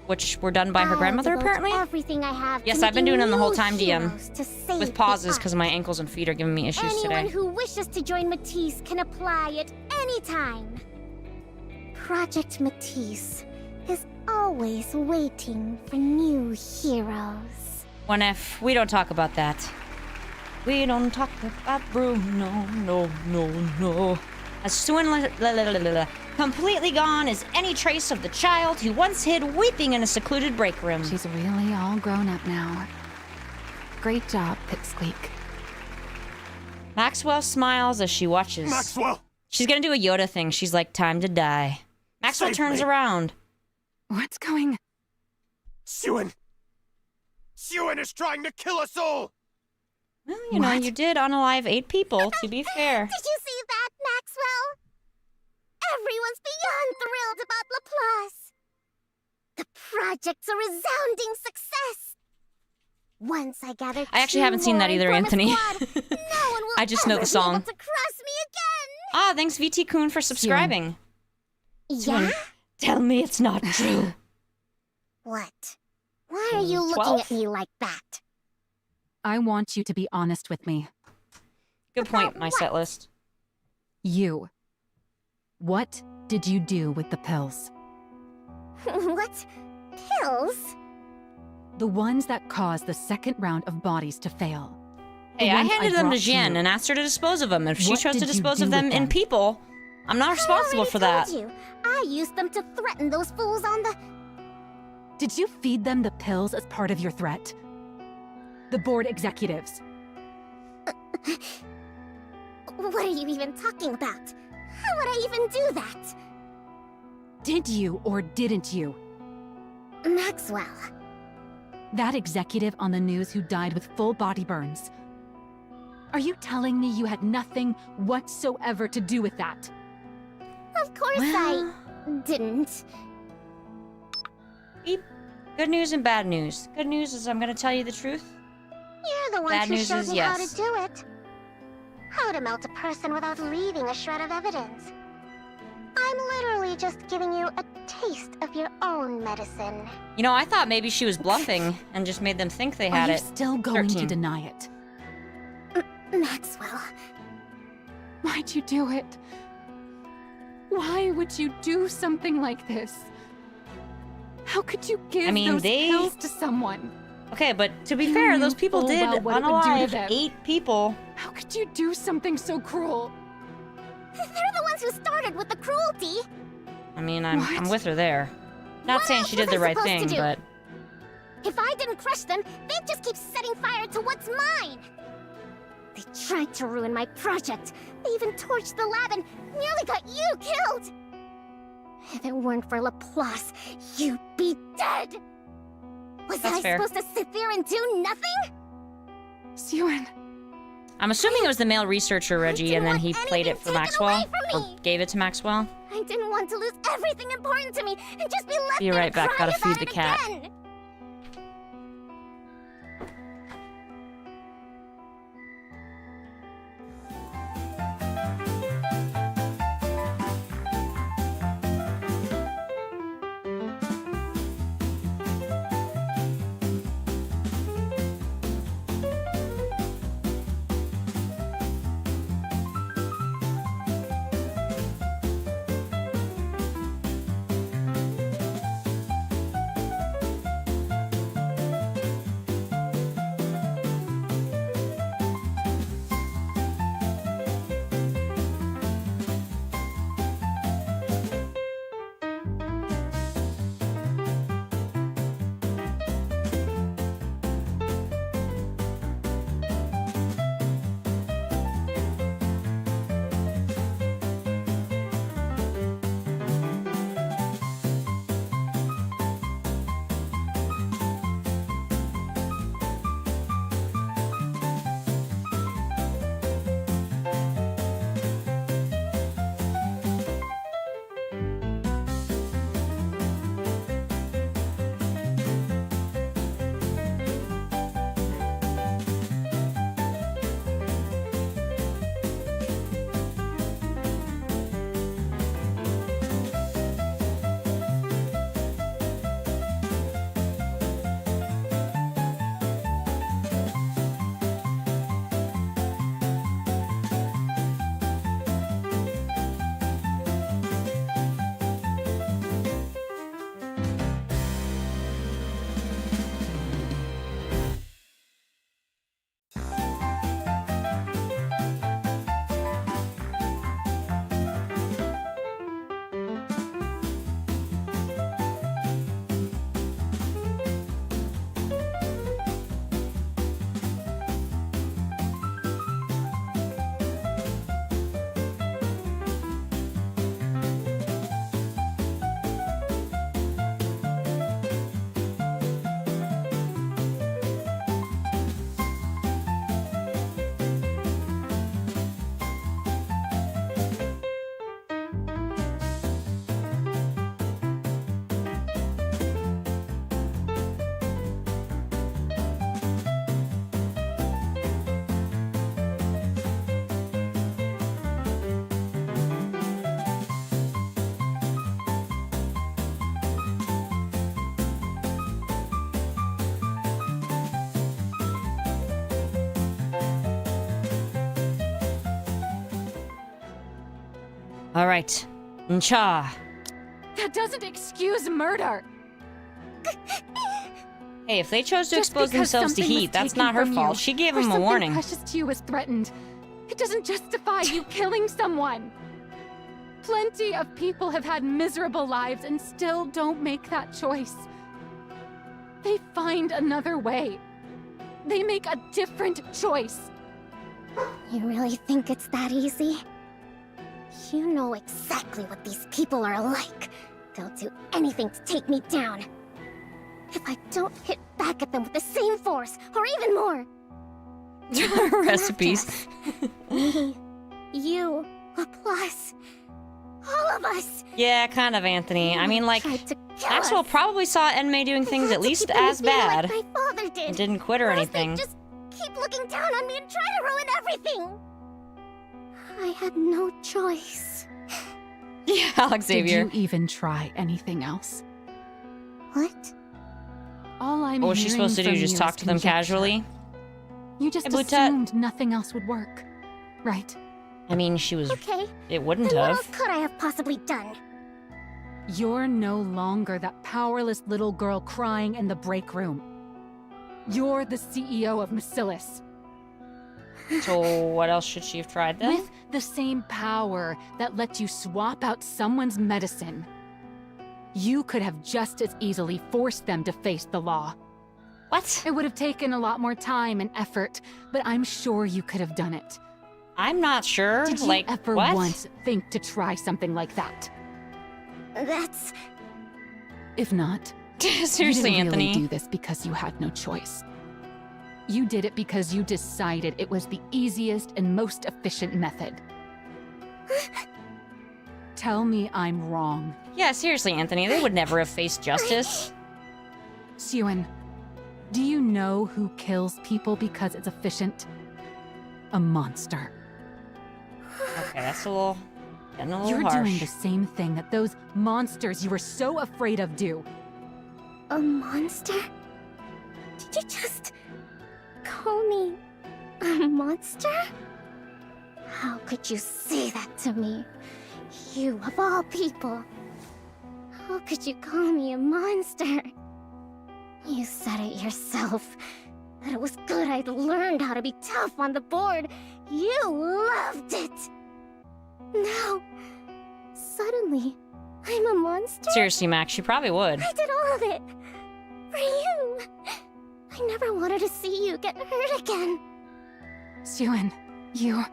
which were done by her I'll grandmother, devote apparently. Everything I have Yes, to I've been making doing them the whole new time, DM. heroes to save With the pauses, Ark. because my ankles and feet are giving me issues Anyone today. who wishes to join MATIS can apply at any time. Project MATIS is always waiting for new heroes. One F, we don't talk about that. We don't talk about Bruno, no. As soon completely gone is any trace of the child who once hid weeping in a secluded break room. She's really all grown up now. Great job, Pipsqueak. Maxwell smiles as she watches. Maxwell! She's gonna do a Yoda thing. She's like, time to die. Maxwell Save turns me. around. What's going... Suen! Suen is trying to kill us all! Well, you know, What? you did unalive 8 people, to be fair. Did you see that, Maxwell? Everyone's beyond thrilled about Laplace. The project's a resounding success. Once I gather I actually two haven't seen that more either, and form a Anthony. squad, no one will I just know ever the be song. able to cross me again. Ah, thanks VT Kun for subscribing. Yeah? Tell me it's not true. What? Why are you looking 12? at me like that? I want you to be honest with me. Good point, my set list. You. What did you do with the pills? What? Pills? The ones that caused the second round of bodies to fail. The Hey, I ones handed them to brought Jen you. and asked her to dispose of them. If she What chose to did you dispose do of with them in them? people, I'm not responsible for I that. already told you. I used them to threaten those fools on the... Did you feed them the pills as part of your threat? The board executives. What are you even talking about? How would I even do that? Did you or didn't you? Maxwell. That executive on the news who died with full body burns. Are you telling me you had nothing whatsoever to do with that? Of course Well- I didn't. Beep. Good news and bad news. Good news is I'm gonna tell you the truth. You're the ones Bad who news showed is me how yes. to do it. How to melt a person without leaving a shred of evidence. I'm literally just giving you a taste of your own medicine. You know, I thought maybe she was bluffing and just made them think they Are had you it. still going 13. to deny it? Maxwell. Why'd you do it? Why would you do something like this? How could you give I mean, those they- pills to someone? Okay, but to be You fair, knew those people full did well what it would do to unalive them. 8 people. How could you do something so cruel? They're the ones who started with the cruelty. I mean, I'm What? with her there. Not What saying else she did was the I right supposed to thing, do? but If I didn't crush them, they'd just keep setting fire to what's mine. They tried to ruin my project. They even torched the lab and nearly got you killed. If it weren't for Laplace, you'd be dead. Was That's I fair. supposed to sit there and do nothing? Suen, I'm assuming it was the male researcher, Reggie, didn't and then want he played it anything for taken Maxwell. away from Or me. gave it to Maxwell. I didn't want to lose everything important to me and just be left Be there right to back, cry gotta feed about the it cat. again. All right. Ncha. That doesn't excuse murder. Hey, if they chose to Just expose because themselves to something was heat, that's taken not her from fault. you, She gave or him a something warning. precious to you was threatened. It doesn't justify you killing someone. Plenty of people have had miserable lives and still don't make that choice. They find another way. They make a different choice. You really think it's that easy? You know exactly what these people are like. They'll do anything to take me down. If I don't hit back at them with the same force, or even more. Recipes. Me, you, plus all of us. Yeah, kind of, Anthony. I mean, like, Tried to kill Maxwell us. probably saw Enmei doing I things had at to least keep them as feeling bad like my father did. and didn't quit or Or else anything. they'd just keep looking down on me and try to ruin everything. I had no choice. Yeah, Alex Xavier. Did you even try anything else? What? All I'm What was she hearing supposed to do? from Just you talk is to them conjecture. casually? You just Hey, Butet. assumed nothing else would work, right? I mean, she was. Okay. It wouldn't Then what have. else could I have possibly done? You're no longer that powerless little girl crying in the break room. You're the CEO of Macilis. So what else should she have tried then? With the same power that lets you swap out someone's medicine, you could have just as easily forced them to face the law. What? It would have taken a lot more time and effort, but I'm sure you could have done it. I'm not sure. Did you Like, ever what? once think to try something like that? That's... If not, Seriously, you didn't Anthony. really do this because you had no choice. You did it because you decided it was the easiest and most efficient method. Tell me I'm wrong. Yeah, seriously, Anthony. They would never have faced justice. Siwan, do you know who kills people because it's efficient? A monster. Okay, that's a little. Getting a little You're harsh. doing the same thing that those monsters you were so afraid of do. a monster? Did you just... call me... a monster? How could you say that to me? You, of all people. How could you call me a monster? You said it yourself. That it was good I'd learned how to be tough on the board. You loved it! Now, suddenly, I'm a monster? Seriously, Max, she probably would. I did all of it! For you! I never wanted to see you get hurt again. Siwan, you...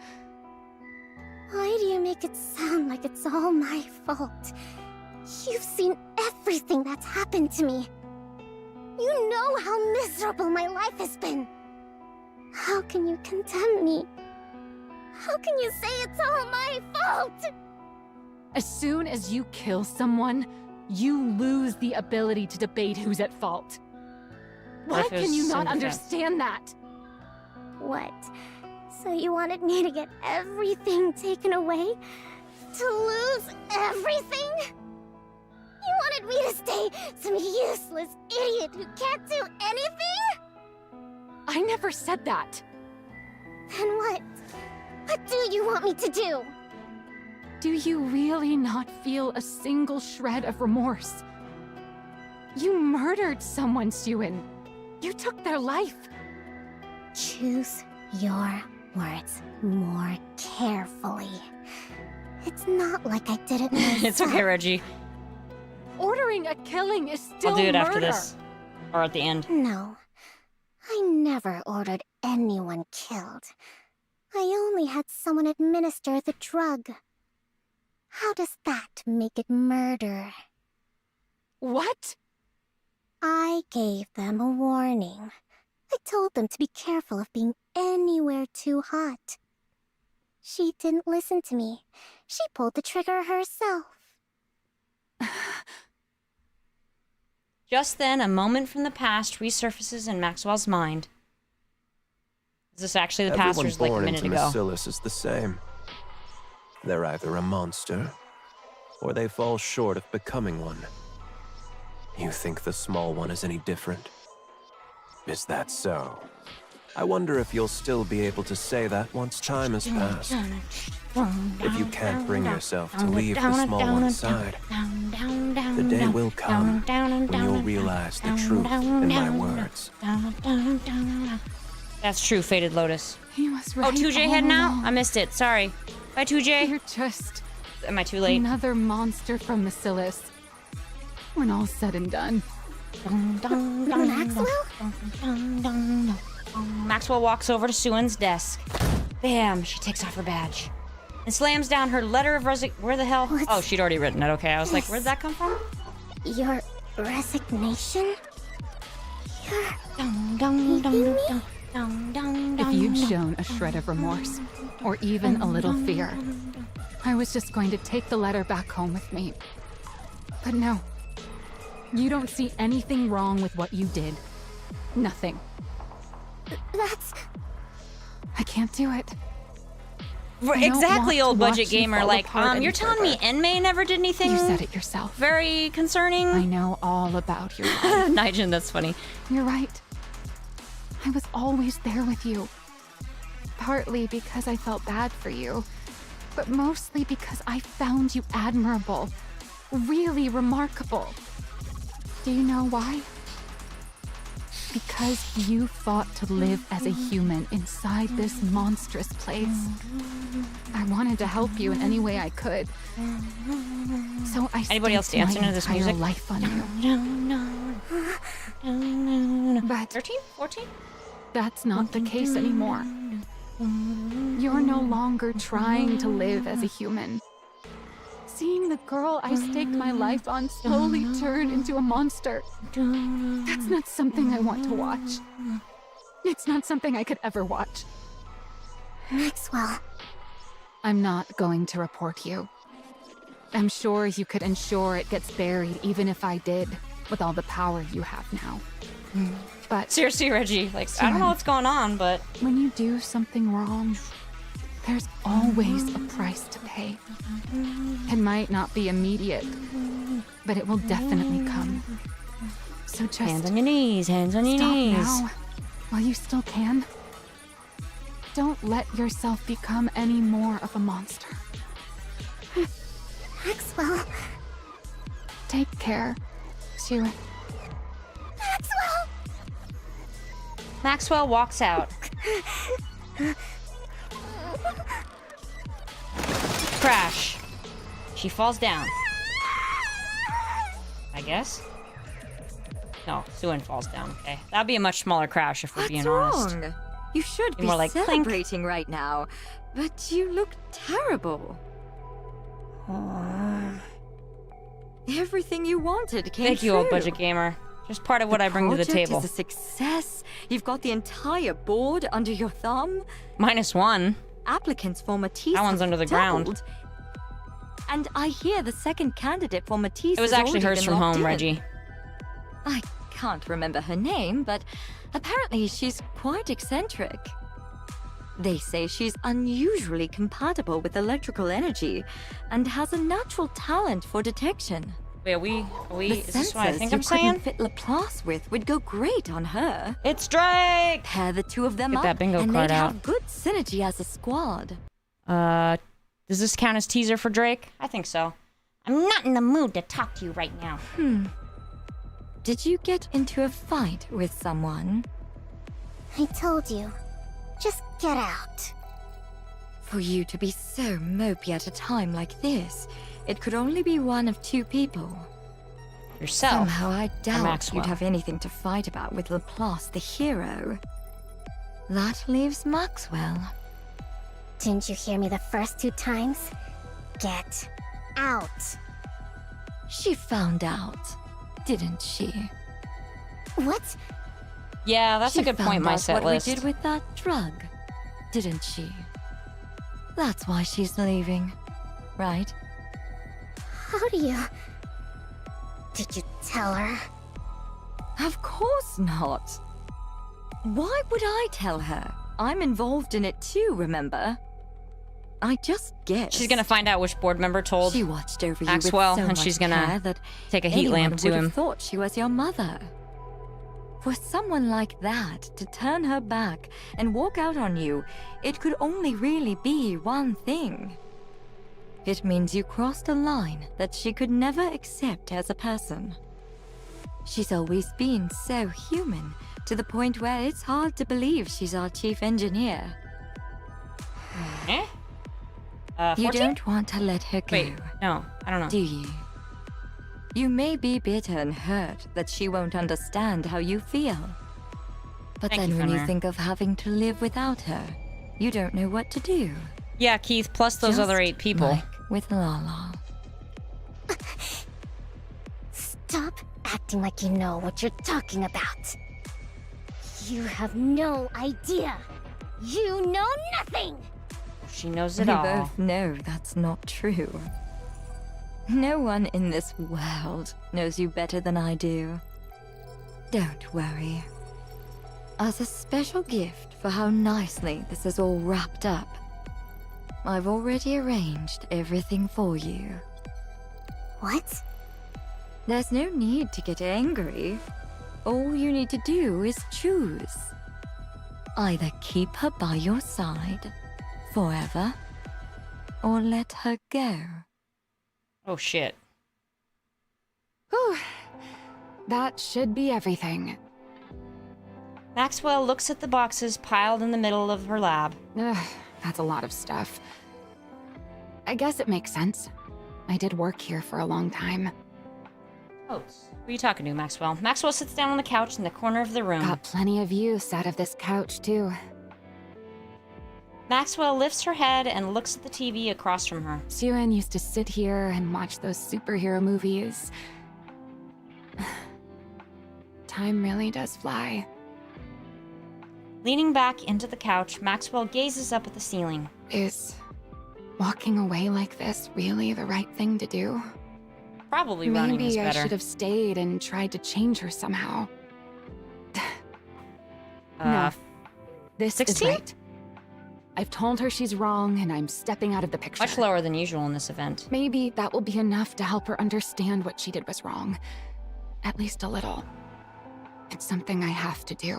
Why do you make it sound like it's all my fault? You've seen everything that's happened to me. You know how miserable my life has been. How can you condemn me? How can you say it's all my fault? As soon as you kill someone, you lose the ability to debate who's at fault. Why What if it can you was not self-defense? understand that? What? So you wanted me to get everything taken away? To lose everything? You wanted me to stay some useless idiot who can't do anything? I never said that. Then what? What do you want me to do? Do you really not feel a single shred of remorse? You murdered someone, Siwan. You took their life. Choose your words more carefully. It's not like I did it myself. It's okay, Reggie. Ordering a killing is still I'll do it murder. after this. Or at the end. No. I never ordered anyone killed. I only had someone administer the drug. How does that make it murder? What? I gave them a warning. I told them to be careful of being anywhere too hot. She didn't listen to me. She pulled the trigger herself. Just then, a moment from the past resurfaces in Maxwell's mind. Is this actually the past, or Everyone is it like a born minute into ago? Macilis is the same. They're either a monster, or they fall short of becoming one. You think the small one is any different? Is that so? I wonder if you'll still be able to say that once time has passed. If you can't bring yourself to leave the small one's side, the day will come when you'll realize the truth in my words. That's true, Faded Lotus. He was right. Oh, 2J all head now? along. I missed it. Sorry. Bye, 2J. You're just Am I too late? another monster from Bacillus. When all's said and done. Maxwell? Maxwell walks over to Suin's desk. Bam! She takes off her badge. And slams down her letter of Where the hell? What's Oh, she'd already written it. Okay, I was like, where'd that come from? Your resignation? If you'd shown a shred of remorse, or even a little fear, I was just going to take the letter back home with me. But no. You don't see anything wrong with what you did. Nothing. That's... I can't do it. I don't Exactly, want old to watch budget you gamer. fall Like, apart you're any telling me further. Enmei never did anything You said it yourself. very concerning? I know all about your life. Nigel, that's funny. You're right. I was always there with you. Partly because I felt bad for you, but mostly because I found you admirable. Really remarkable. Do you know why? Because you fought to live as a human inside this monstrous place. I wanted to help you in any way I could. So I Anybody else staked dancing my to this entire music? life on you. But 13? 14? that's not the case anymore. You're no longer trying to live as a human. Seeing the girl I staked my life on slowly turn into a monster, that's not something I want to watch. It's not something I could ever watch. Maxwell. I'm not going to report you. I'm sure you could ensure it gets buried even if I did, with all the power you have now. But Seriously, Reggie. Like, I don't know what's going on, but... when you do something wrong, there's always a price to pay. It might not be immediate, but it will definitely come. So just Hands on your knees, hands on your stop knees. now, while you still can. Don't let yourself become any more of a monster. Maxwell. Take care, Sue. Maxwell! Maxwell walks out. Crash. She falls down. I guess? No, Suin falls down, okay. That'd be a much smaller crash if we're What's being honest. wrong? You should Be be more like clink. celebrating right now, but you look terrible. Everything you wanted came Thank you, old true. budget gamer. Just part of what I bring to the Project table. is a success. You've got the entire board under your thumb. -1. Applicants for MATIS That one's have under the ground. doubled. And I hear the second candidate for MATIS It was has actually already hers been from locked home, in. Reggie. I can't remember her name, but apparently she's quite eccentric. They say she's unusually compatible with electrical energy and has a natural talent for detection. Wait, are we, The is this what I sensors think you I'm saying? couldn't fit Laplace with would go great on her. It's Drake! Pair the two of them Get up, that bingo and card they'd out. have good synergy as a squad. Does this count as teaser for Drake? I think so. I'm not in the mood to talk to you right now. Did you get into a fight with someone? I told you. Just get out. For you to be so mopey at a time like this, it could only be one of two people. Yourself. Somehow I doubt Maxwell. you'd have anything to fight about with Laplace the hero. That leaves Maxwell. Didn't you hear me the first 2 times? Get out. She found out, didn't she? What? Yeah, that's She a good point, found my out set what list. we did with that drug, didn't she? That's why she's leaving, right? How do you... Did you tell her? Of course not. Why would I tell her? I'm involved in it too, remember? I just guessed. She's gonna find out which board member told She watched over you Maxwell, with so and much she's gonna care that take a heat anyone lamp to would have him. thought she was your mother. For someone like that to turn her back and walk out on you, it could only really be one thing. It means you crossed a line that she could never accept as a person. She's always been so human, to the point where it's hard to believe she's our chief engineer. Eh? You 14? don't want to let her go. Wait, no, I don't know. Do you? You may be bitter and hurt that she won't understand how you feel. But Thank then you, when you Fenrir. think of having to live without her, you don't know what to do. Yeah, Keith, plus those other 8 people. Like with Lala. Stop acting like you know what you're talking about. You have no idea. You know nothing! She knows We it all. both know that's not true. No one in this world knows you better than I do. Don't worry. As a special gift for how nicely this is all wrapped up, I've already arranged everything for you. What? There's no need to get angry. All you need to do is choose. Either keep her by your side forever, or let her go. Oh, shit. Whew. That should be everything. Maxwell looks at the boxes piled in the middle of her lab. Ugh, that's a lot of stuff. I guess it makes sense. I did work here for a long time. Oh, who are you talking to, Maxwell? Maxwell sits down on the couch in the corner of the room. Got plenty of use out of this couch, too. Maxwell lifts her head and looks at the TV across from her. Suen used to sit here and watch those superhero movies. Time really does fly. Leaning back into the couch, Maxwell gazes up at the ceiling. Is walking away like this really the right thing to do? Probably running is Maybe I better. should have stayed and tried to change her somehow. Uh, No. This 16? is right. I've told her she's wrong, and I'm stepping out of the picture. Much lower than usual in this event. Maybe that will be enough to help her understand what she did was wrong. At least a little. It's something I have to do.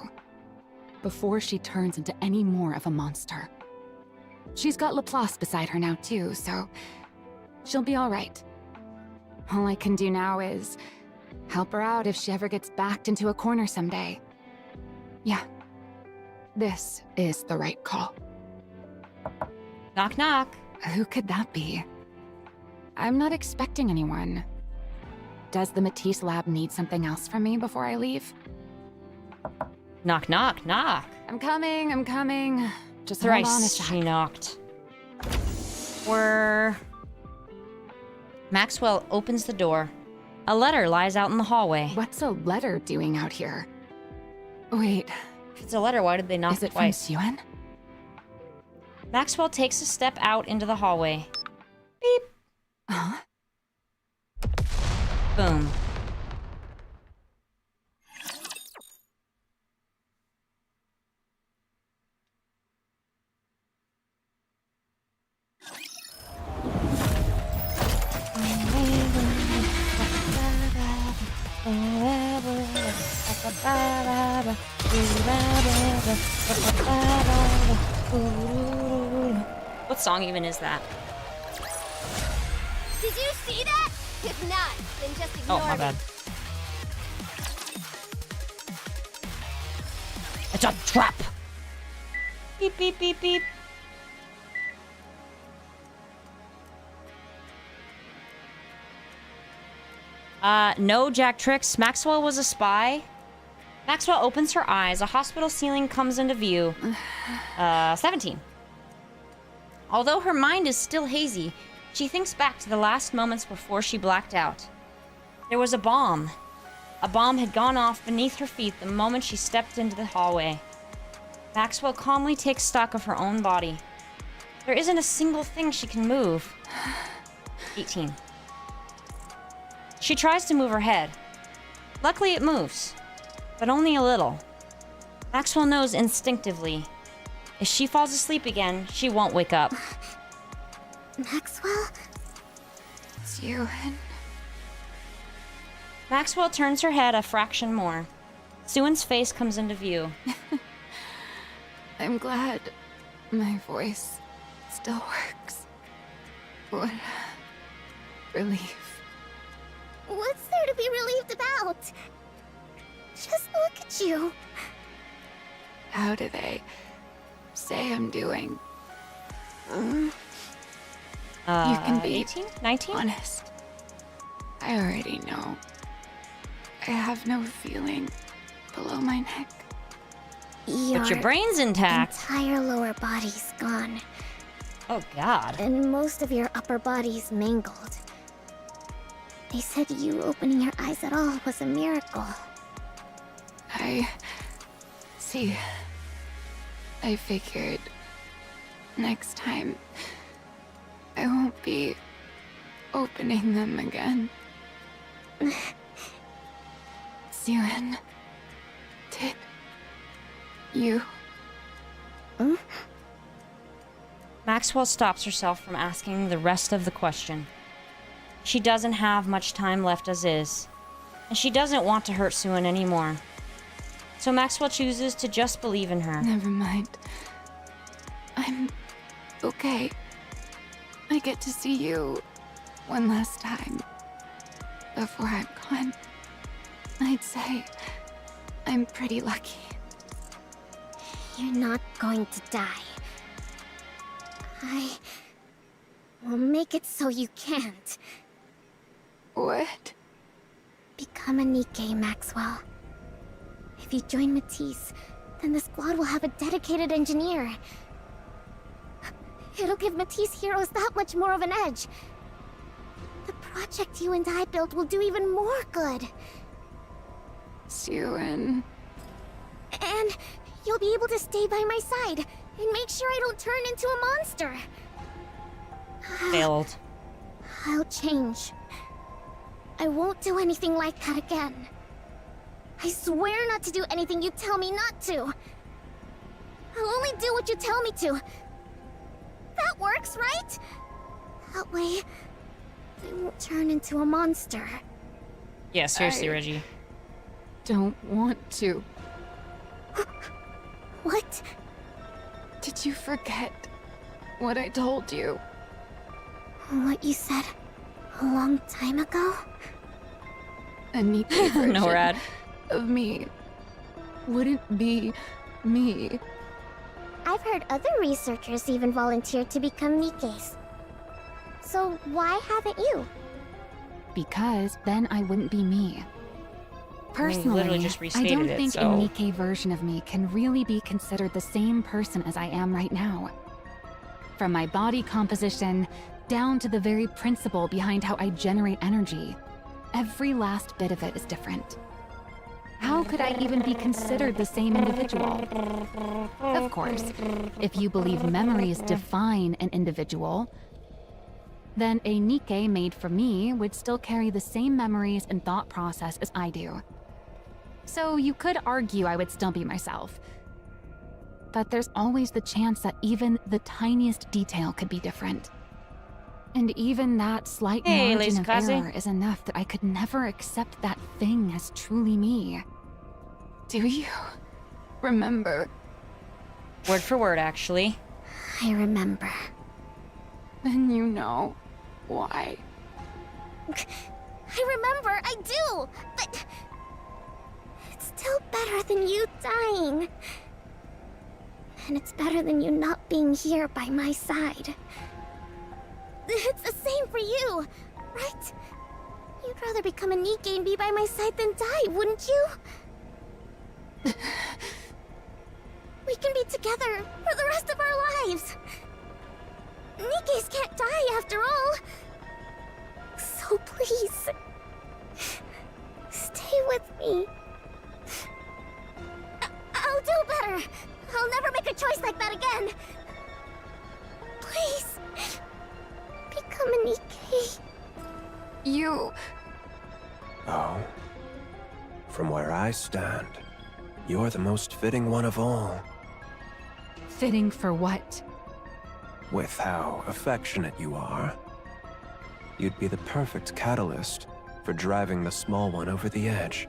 Before she turns into any more of a monster. She's got Laplace beside her now too, so she'll be all right. All I can do now is help her out if she ever gets backed into a corner someday. Yeah. This is the right call. Knock, knock. Who could that be? I'm not expecting anyone. Does the MATIS lab need something else from me before I leave? Knock, knock, knock. I'm coming. Just hold on a Thrice sec. she knocked. Maxwell opens the door. A letter lies out in the hallway. What's a letter doing out here? Wait, If it's a letter, why did they knock is it twice? from Suen? Maxwell takes a step out into the hallway. Beep. Huh? Boom. What song even is that? Did you see that? If not, then just ignore Oh, my me. bad. It's a trap! Beep, beep, beep, beep. No, Jack Tricks. Maxwell was a spy. Maxwell opens her eyes. A hospital ceiling comes into view. 17. Although her mind is still hazy, she thinks back to the last moments before she blacked out. There was a bomb. A bomb had gone off beneath her feet the moment she stepped into the hallway. Maxwell calmly takes stock of her own body. There isn't a single thing she can move. 18. She tries to move her head. Luckily, it moves, but only a little. Maxwell knows instinctively. If she falls asleep again, she won't wake up. Maxwell? Suen. Maxwell turns her head a fraction more. Suin's face comes into view. I'm glad my voice still works. What relief. What's there to be relieved about? Just look at you. How do they say I'm doing? You can be 18? 19? honest. I already know. I have no feeling below my neck. But your brain's intact. Entire lower body's gone, Oh, God. and most of your upper body's mangled. They said you opening your eyes at all was a miracle. I see. I figured next time I won't be opening them again. Siren, did you? Maxwell stops herself from asking the rest of the question. She doesn't have much time left as is, and she doesn't want to hurt Suin anymore. So Maxwell chooses to just believe in her. Never mind. I'm okay. I get to see you one last time before I'm gone. I'd say I'm pretty lucky. You're not going to die. I will make it so you can't. What? Become a Nikke, Maxwell. If you join MATIS, then the squad will have a dedicated engineer. It'll give MATIS heroes that much more of an edge. The project you and I built will do even more good. Siren. And you'll be able to stay by my side and make sure I don't turn into a monster. Failed. I'll change. I won't do anything like that again. I swear not to do anything you tell me not to. I'll only do what you tell me to. That works, right? That way, I won't turn into a monster. Yeah, seriously, Reggie. Don't want to. What? Did you forget what I told you? What you said a long time ago? A Nikke version No, Rad. of me wouldn't be me. I've heard other researchers even volunteer to become Nikkes. So why haven't you? Because then I wouldn't be me. Personally, literally just I restated don't it, think so- a Nikke version of me can really be considered the same person as I am right now. From my body composition, down to the very principle behind how I generate energy, every last bit of it is different. How could I even be considered the same individual? Of course, if you believe memories define an individual, then a Nikke made for me would still carry the same memories and thought process as I do. So you could argue I would still be myself. But there's always the chance that even the tiniest detail could be different. And even that slight Hey, margin of Lazy error is enough that I could never accept that thing as truly me. Do you remember? Word for word, actually. I remember. Then you know why. I remember, I do! But it's still better than you dying. And it's better than you not being here by my side. It's the same for you, right? You'd rather become a Nikke and be by my side than die, wouldn't you? We can be together for the rest of our lives. Nikkes can't die after all. So please, stay with me. I'll do better. I'll never make a choice like that again. Please, become a Nikke. You... Oh. From where I stand, you're the most fitting one of all. Fitting for what? With how affectionate you are, you'd be the perfect catalyst for driving the small one over the edge.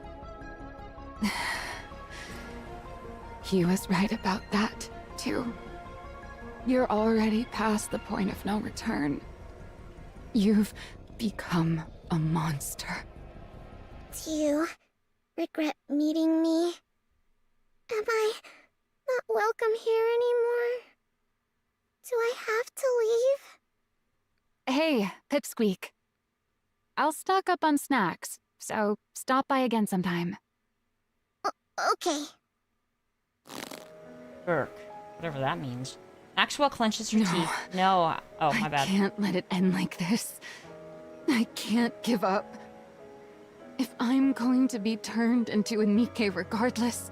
He was right about that, too. You're already past the point of no return. You've become a monster. Do you regret meeting me? Am I not welcome here anymore? Do I have to leave? Hey, Pipsqueak. I'll stock up on snacks, so stop by again sometime. Okay. Burk. Whatever that means. Maxwell clenches her No. teeth. No. Oh, my bad. I can't let it end like this. I can't give up. If I'm going to be turned into a Nikke regardless,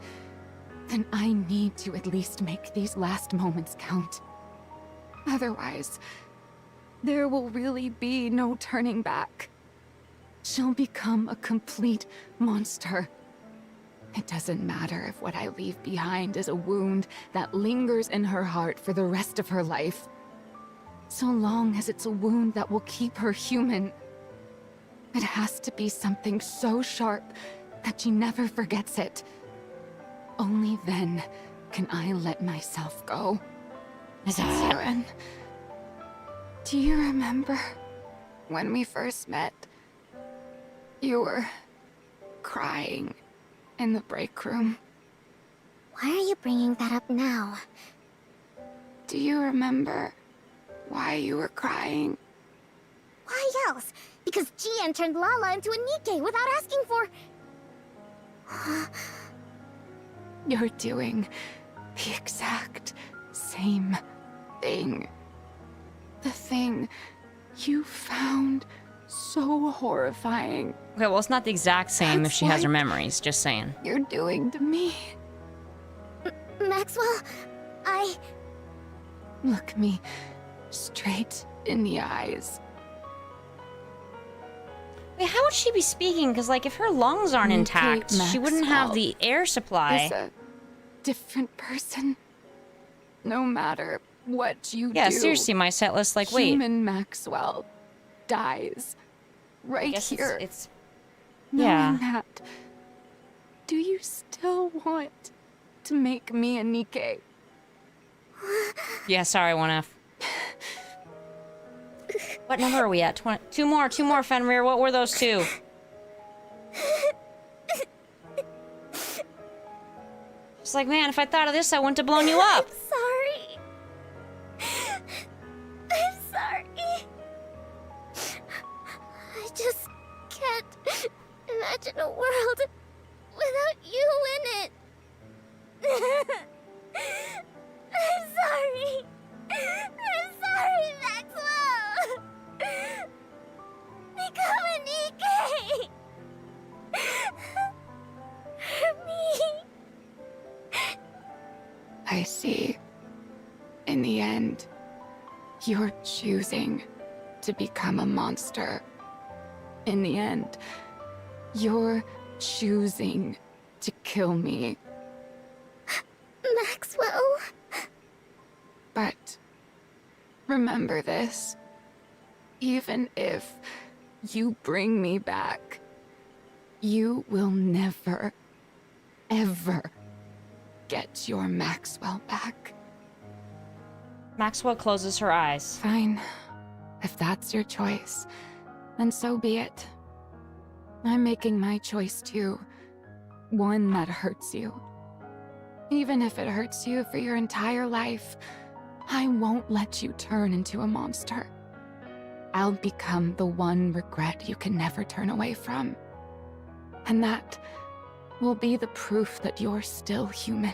then I need to at least make these last moments count. Otherwise, there will really be no turning back. She'll become a complete monster. It doesn't matter if what I leave behind is a wound that lingers in her heart for the rest of her life. So long as it's a wound that will keep her human. It has to be something so sharp that she never forgets it. Only then can I let myself go. Suen, do you remember when we first met? You were crying in the break room. Why are you bringing that up now? Do you remember why you were crying? Why else? Because Gian turned Lala into a Nikke without asking for... You're doing the exact same thing. The thing you found so horrifying. Okay, well, it's not the exact same if she has her memories, just saying. You're doing to me. Maxwell, Look me straight in the eyes. Wait, how would she be speaking? Because, like, if her lungs aren't Nikke intact, she wouldn't have the air supply. Is a different person. No matter what you Yeah, do. seriously, my set list, like, wait. Human Maxwell dies I right guess here. it's Knowing yeah. that, do you still want to make me a Nikke? Yeah, sorry, 1F. What number are we at? 20. Two more, Fenrir. What were those two? It's like, man, if I thought of this, I wouldn't have blown you up. sorry. I'm sorry. I just can't imagine a world without you in it. I'm sorry. I'm sorry, Maxwell. Become a Nikke. For me. I see. In the end, you're choosing to become a monster. In the end, you're choosing to kill me. Maxwell. But remember this. Even if you bring me back, you will never, ever get your Maxwell back. Maxwell closes her eyes. Fine. If that's your choice, then so be it. I'm making my choice too. One that hurts you. Even if it hurts you for your entire life, I won't let you turn into a monster. I'll become the one regret you can never turn away from. And that will be the proof that you're still human.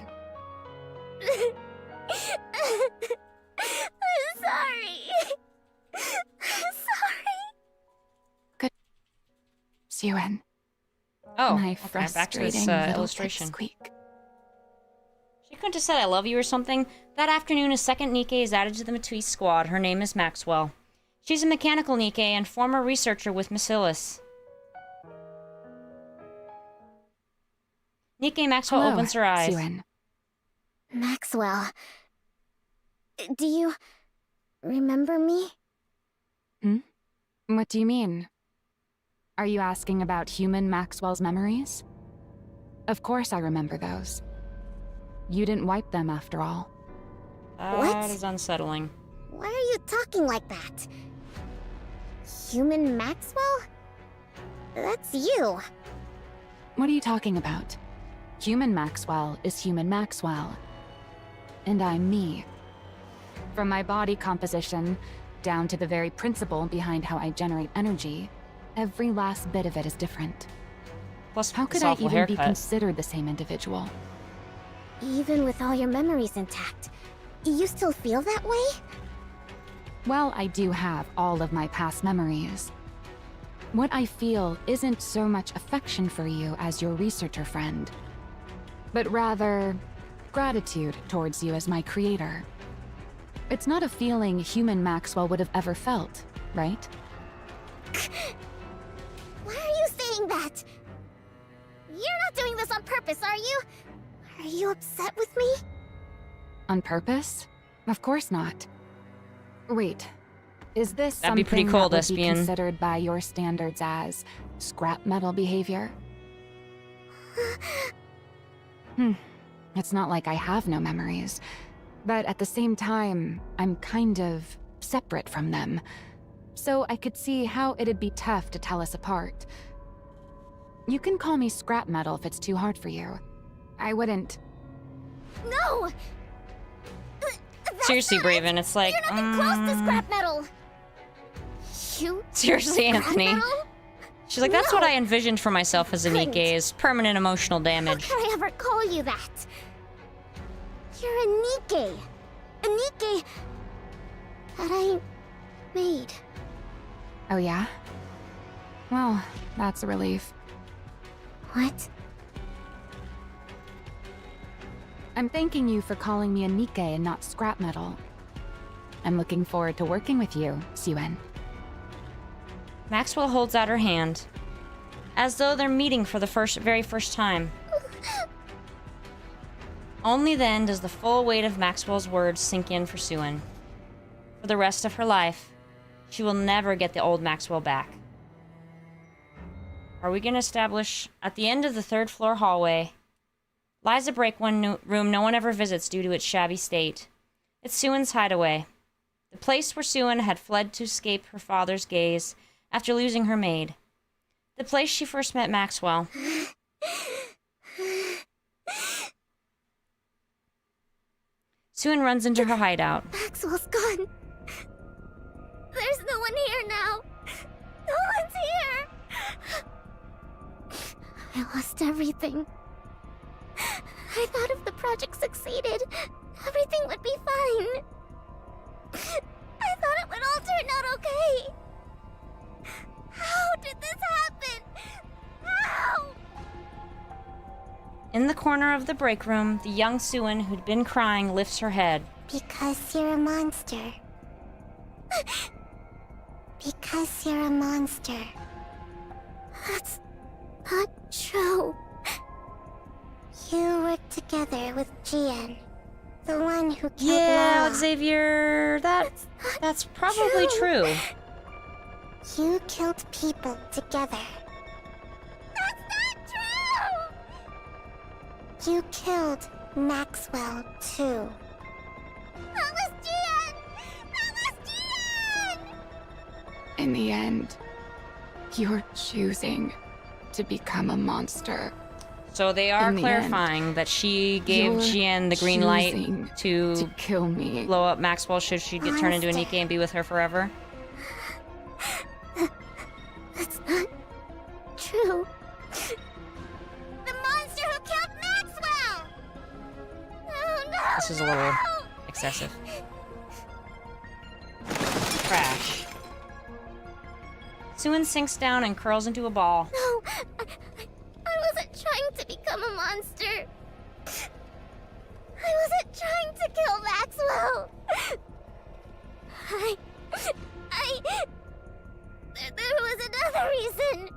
I'm sorry. I'm sorry. Good. Suen. Oh, My okay, back to frustrating this little illustration. pipsqueak. She couldn't have said I love you or something. That afternoon, a second Nikke is added to the MATIS squad. Her name is Maxwell. She's a mechanical Nikke and former researcher with MATIS. Nikke Maxwell Hello, opens her eyes. Suen. Maxwell. Do you remember me? What do you mean? Are you asking about human Maxwell's memories? Of course I remember those. You didn't wipe them after all. That is unsettling. Why are you talking like that? Human Maxwell? That's you. What are you talking about? Human Maxwell is human Maxwell. And I'm me. From my body composition, down to the very principle behind how I generate energy, every last bit of it is different. Plus, How could this I awful even be haircut. considered the same individual? Even with all your memories intact, you still feel that way? Well, I do have all of my past memories. What I feel isn't so much affection for you as your researcher friend, but rather gratitude towards you as my creator. It's not a feeling human Maxwell would have ever felt, right? Why are you saying that? You're not doing this on purpose, are you? Are you upset with me? On purpose? Of course not. Wait, is this That'd be pretty something cool, that would be Despian. considered by your standards as scrap metal behavior? It's not like I have no memories, but at the same time, I'm kind of separate from them. So I could see how it'd be tough to tell us apart. You can call me scrap metal if it's too hard for you. I wouldn't. No! That's Seriously, not it. Braven, it's like, You're nothing close to scrap metal. You seriously, scrap Anthony. metal? She's like, that's what No. I envisioned for myself as a Couldn't. Nikke, is permanent emotional How damage. can I ever call you that? You're a Nikke. A Nikke that I made. Oh yeah? Well, that's a relief. What? I'm thanking you for calling me a Nikke and not scrap metal. I'm looking forward to working with you, Suen. Maxwell holds out her hand, as though they're meeting for the very first time. Only then does the full weight of Maxwell's words sink in for Suen. For the rest of her life, she will never get the old Maxwell back. Are we going to establish, at the end of the third floor hallway, lies a break room no one ever visits due to its shabby state. It's Suen's hideaway. The place where Suen had fled to escape her father's gaze after losing her maid. The place she first met Maxwell. Suen runs into her hideout. Maxwell's gone. There's no one here now. No one's here. I lost everything. I thought if the project succeeded, everything would be fine. I thought it would all turn out okay. How did this happen? How? In the corner of the break room, the young Suen who'd been crying lifts her head. Because you're a monster. Because you're a monster. That's not true. You worked together with Jian, the one who killed Yeah, Law. Xavier, that's probably true. You killed people together. That's not true! You killed Maxwell, too. That was Jian! That was Jian! In the end, you're choosing to become a monster. So they are In the clarifying that she gave You're Jian the green light choosing to to kill me. blow up Maxwell should she get turned into a Monster. Nikke and be with her forever. That's not true. The monster who killed Maxwell! Oh no! This is a little excessive. Crash. Suen sinks down and curls into a ball. No! I wasn't trying to become a monster. I wasn't trying to kill Maxwell. There was another reason.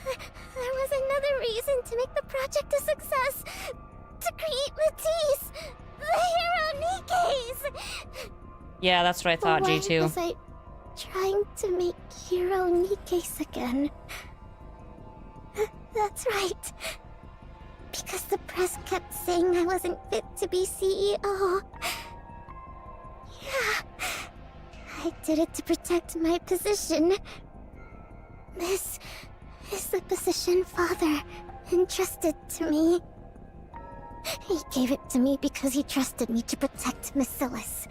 There was another reason to make the project a success. To create MATIS, the hero Nikkes. Yeah, that's what I thought, Why G2. was I trying to make hero Nikkes again? That's right. Because the press kept saying I wasn't fit to be CEO. Yeah, I did it to protect my position. This is the position Father entrusted to me. He gave it to me because he trusted me to protect Miscelis.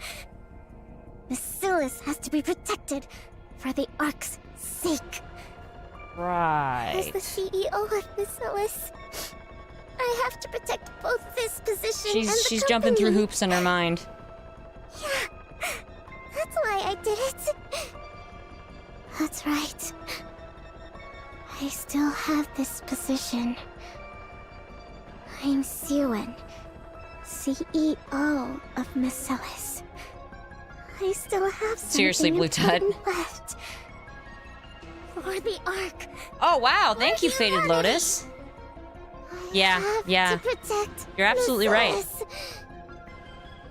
Miscelis has to be protected for the Ark's sake. Right. As the CEO of Miscelis, I have to protect both this position and the She's jumping through company. hoops in her mind. Yeah, that's why I did it. That's right. I still have this position. I'm Suen, CEO of Miscelis. I still have Seriously, something Blue Tut. important left. For the Ark. Oh, wow. Thank you, For Faded humanity. Lotus. I Yeah, have yeah. to protect You're absolutely right. Miscelis.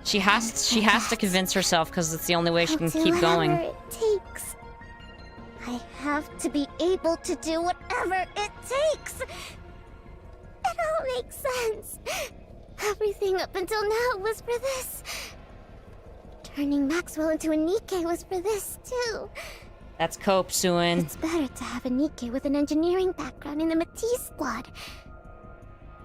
She has to convince herself because it's the only way she can I'll do keep going. whatever it takes. I have to be able to do whatever it takes. It all makes sense. Everything up until now was for this. Turning Maxwell into a Nikke was for this, too. That's cope, Suen. It's better to have a Nikke with an engineering background in the MATIS squad.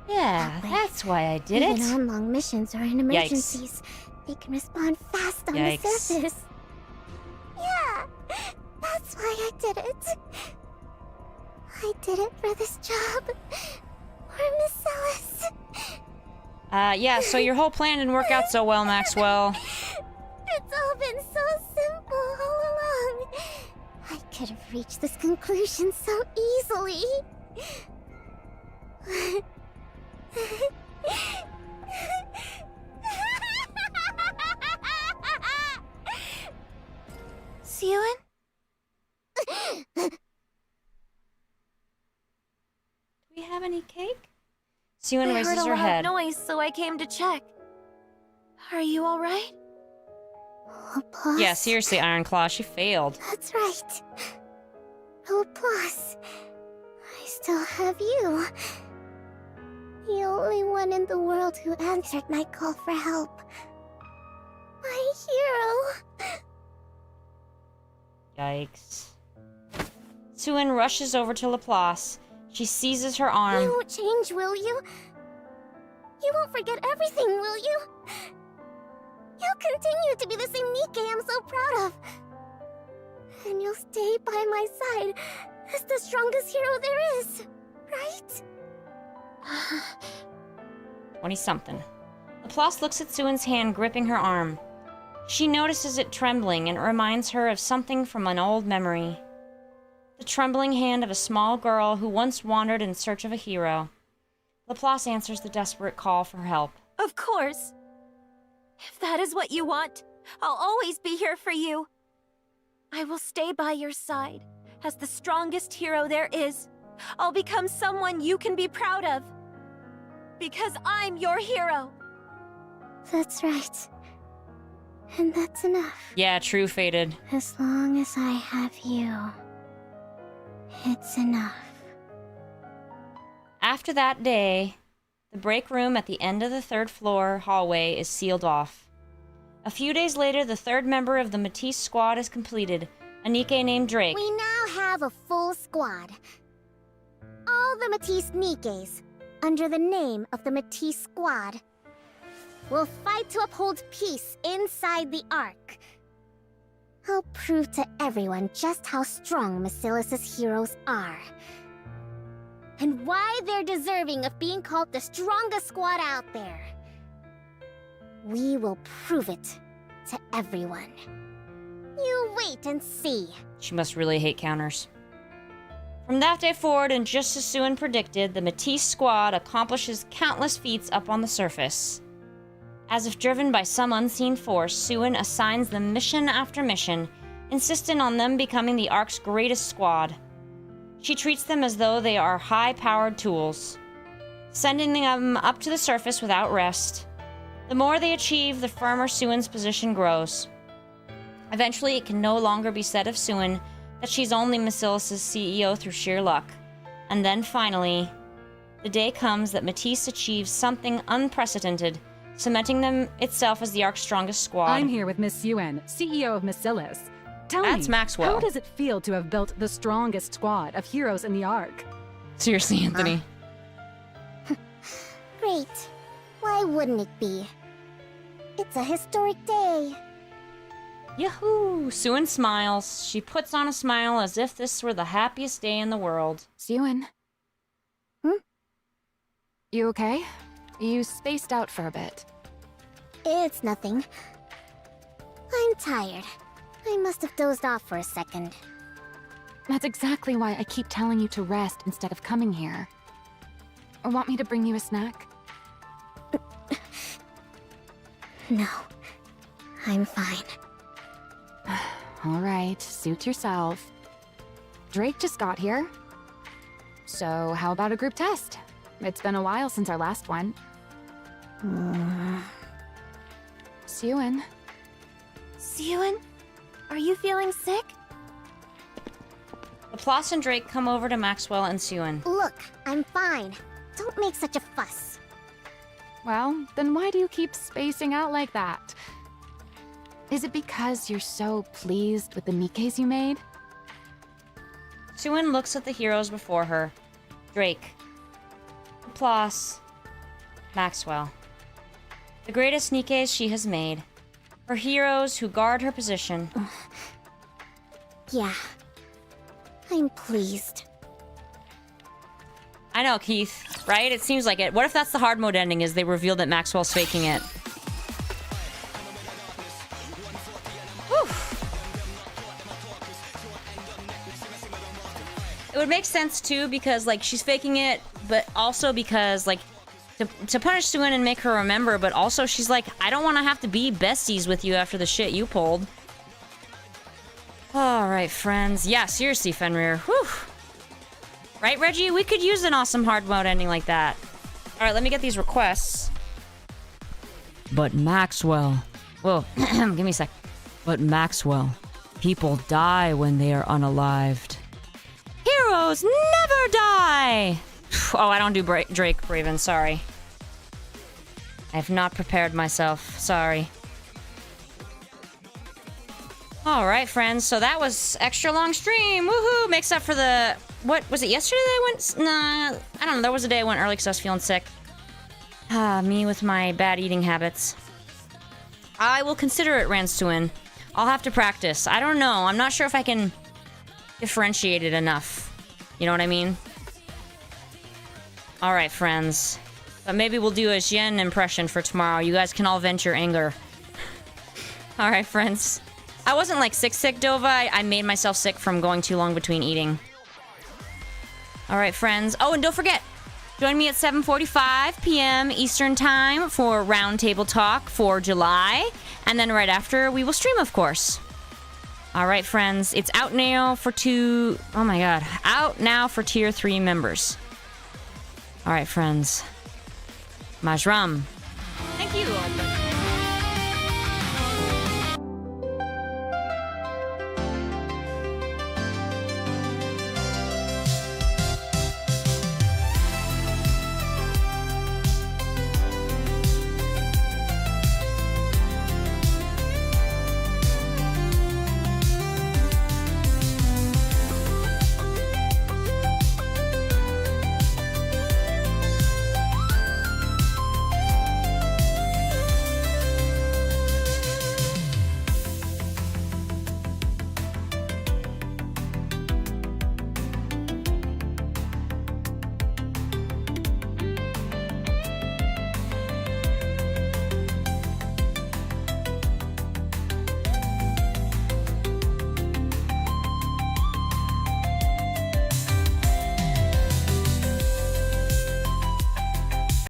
Yeah, That way, that's why I did Even it. on long missions or in emergencies, they can respond fast on Yikes. the surface. Yeah, that's why I did it. I did it for this job. For Miscelis. Yeah, so your whole plan didn't work out so well, Maxwell. It's all been so simple all along. I could have reached this conclusion so easily. Suen? Do we have any cake? Suen I heard raises a her loud head. noise, so I came to check. Are you all right? Applause. Yeah, seriously, Ironclaw, she failed. That's right. Applause. I still have you. The only one in the world who answered my call for help. My hero. Yikes. Suen rushes over to Laplace. She seizes her You arm. won't change, will you? You won't forget everything, will you? You'll continue to be the same Nikke I'm so proud of. And you'll stay by my side as the strongest hero there is, right? 20-something. Laplace looks at Suen's hand gripping her arm. She notices it trembling and it reminds her of something from an old memory. The trembling hand of a small girl who once wandered in search of a hero. Laplace answers the desperate call for help. Of course. If that is what you want, I'll always be here for you. I will stay by your side as the strongest hero there is. I'll become someone you can be proud of. Because I'm your hero. That's right. And that's enough. Yeah, true, Faded. As long as I have you, it's enough. After that day, the break room at the end of the third floor hallway is sealed off. A few days later, the third member of the MATIS squad is completed, a Nikke named Drake. We now have a full squad. All the MATIS Nikkes, under the name of the MATIS Squad, will fight to uphold peace inside the Ark. I'll prove to everyone just how strong Miscelis' heroes are. And why they're deserving of being called the strongest squad out there. We will prove it to everyone. You wait and see. She must really hate counters. From that day forward, and just as Suen predicted, the MATIS squad accomplishes countless feats up on the surface. As if driven by some unseen force, Suen assigns them mission after mission, insistent on them becoming the Ark's greatest squad. She treats them as though they are high-powered tools, sending them up to the surface without rest. The more they achieve, the firmer Suen's position grows. Eventually, it can no longer be said of Suen that she's only Miscelis' CEO through sheer luck. And then finally, the day comes that MATIS achieves something unprecedented, cementing them itself as the Ark's strongest squad. I'm here with Miss Suen, CEO of Macilis. Tell That's me, Maxwell. how does it feel to have built the strongest squad of heroes in the Ark? Seriously, Anthony. Great. Why wouldn't it be? It's a historic day. Yahoo! Suen smiles. She puts on a smile as if this were the happiest day in the world. Suen? Hmm? You okay? You spaced out for a bit. It's nothing. I'm tired. I must have dozed off for a second. That's exactly why I keep telling you to rest instead of coming here. Or want me to bring you a snack? No. I'm fine. All right, suit yourself. Drake just got here. So how about a group test? It's been a while since our last one. Suen. Suen, are you feeling sick? Laplace and Drake come over to Maxwell and Suen. Look, I'm fine. Don't make such a fuss. Well, then why do you keep spacing out like that? Is it because you're so pleased with the Nikkes you made? Suen looks at the heroes before her. Drake. Laplace. Maxwell. The greatest Nikkes she has made. Her heroes who guard her position. Yeah. I'm pleased. I know, Keith, right? It seems like it. What if that's the hard mode ending, is they reveal that Maxwell's faking it? Whew. It would make sense, too, because, like, she's faking it, but also because, like, to punish Suen and make her remember, but also she's like, I don't want to have to be besties with you after the shit you pulled. Alright, friends. Yeah, seriously, Fenrir. Whew. Right, Reggie? We could use an awesome hard mode ending like that. Alright, let me get these requests. But Maxwell... Whoa, give me a sec. But Maxwell, people die when they are unalived. Heroes never die! Oh, I don't do Drake Braven, sorry. I have not prepared myself, sorry. Alright, friends, so that was extra long stream. Woohoo! Makes up for the... What, was it yesterday that I went... Nah, I don't know, there was a day I went early because I was feeling sick. Ah, me with my bad eating habits. I will consider it, Ranstuin. I'll have to practice. I don't know, I'm not sure if I can differentiate it enough. You know what I mean? Alright, friends. But maybe we'll do a Xian impression for tomorrow. You guys can all vent your anger. Alright, friends. I wasn't like sick, Dova. I made myself sick from going too long between eating. Alright, friends. Oh, and don't forget, join me at 7:45 p.m. Eastern Time for Roundtable Talk for July. And then right after, we will stream, of course. Alright, friends. It's out now for Oh my god. Out now for Tier 3 members. Alright, friends. Majram. Thank you.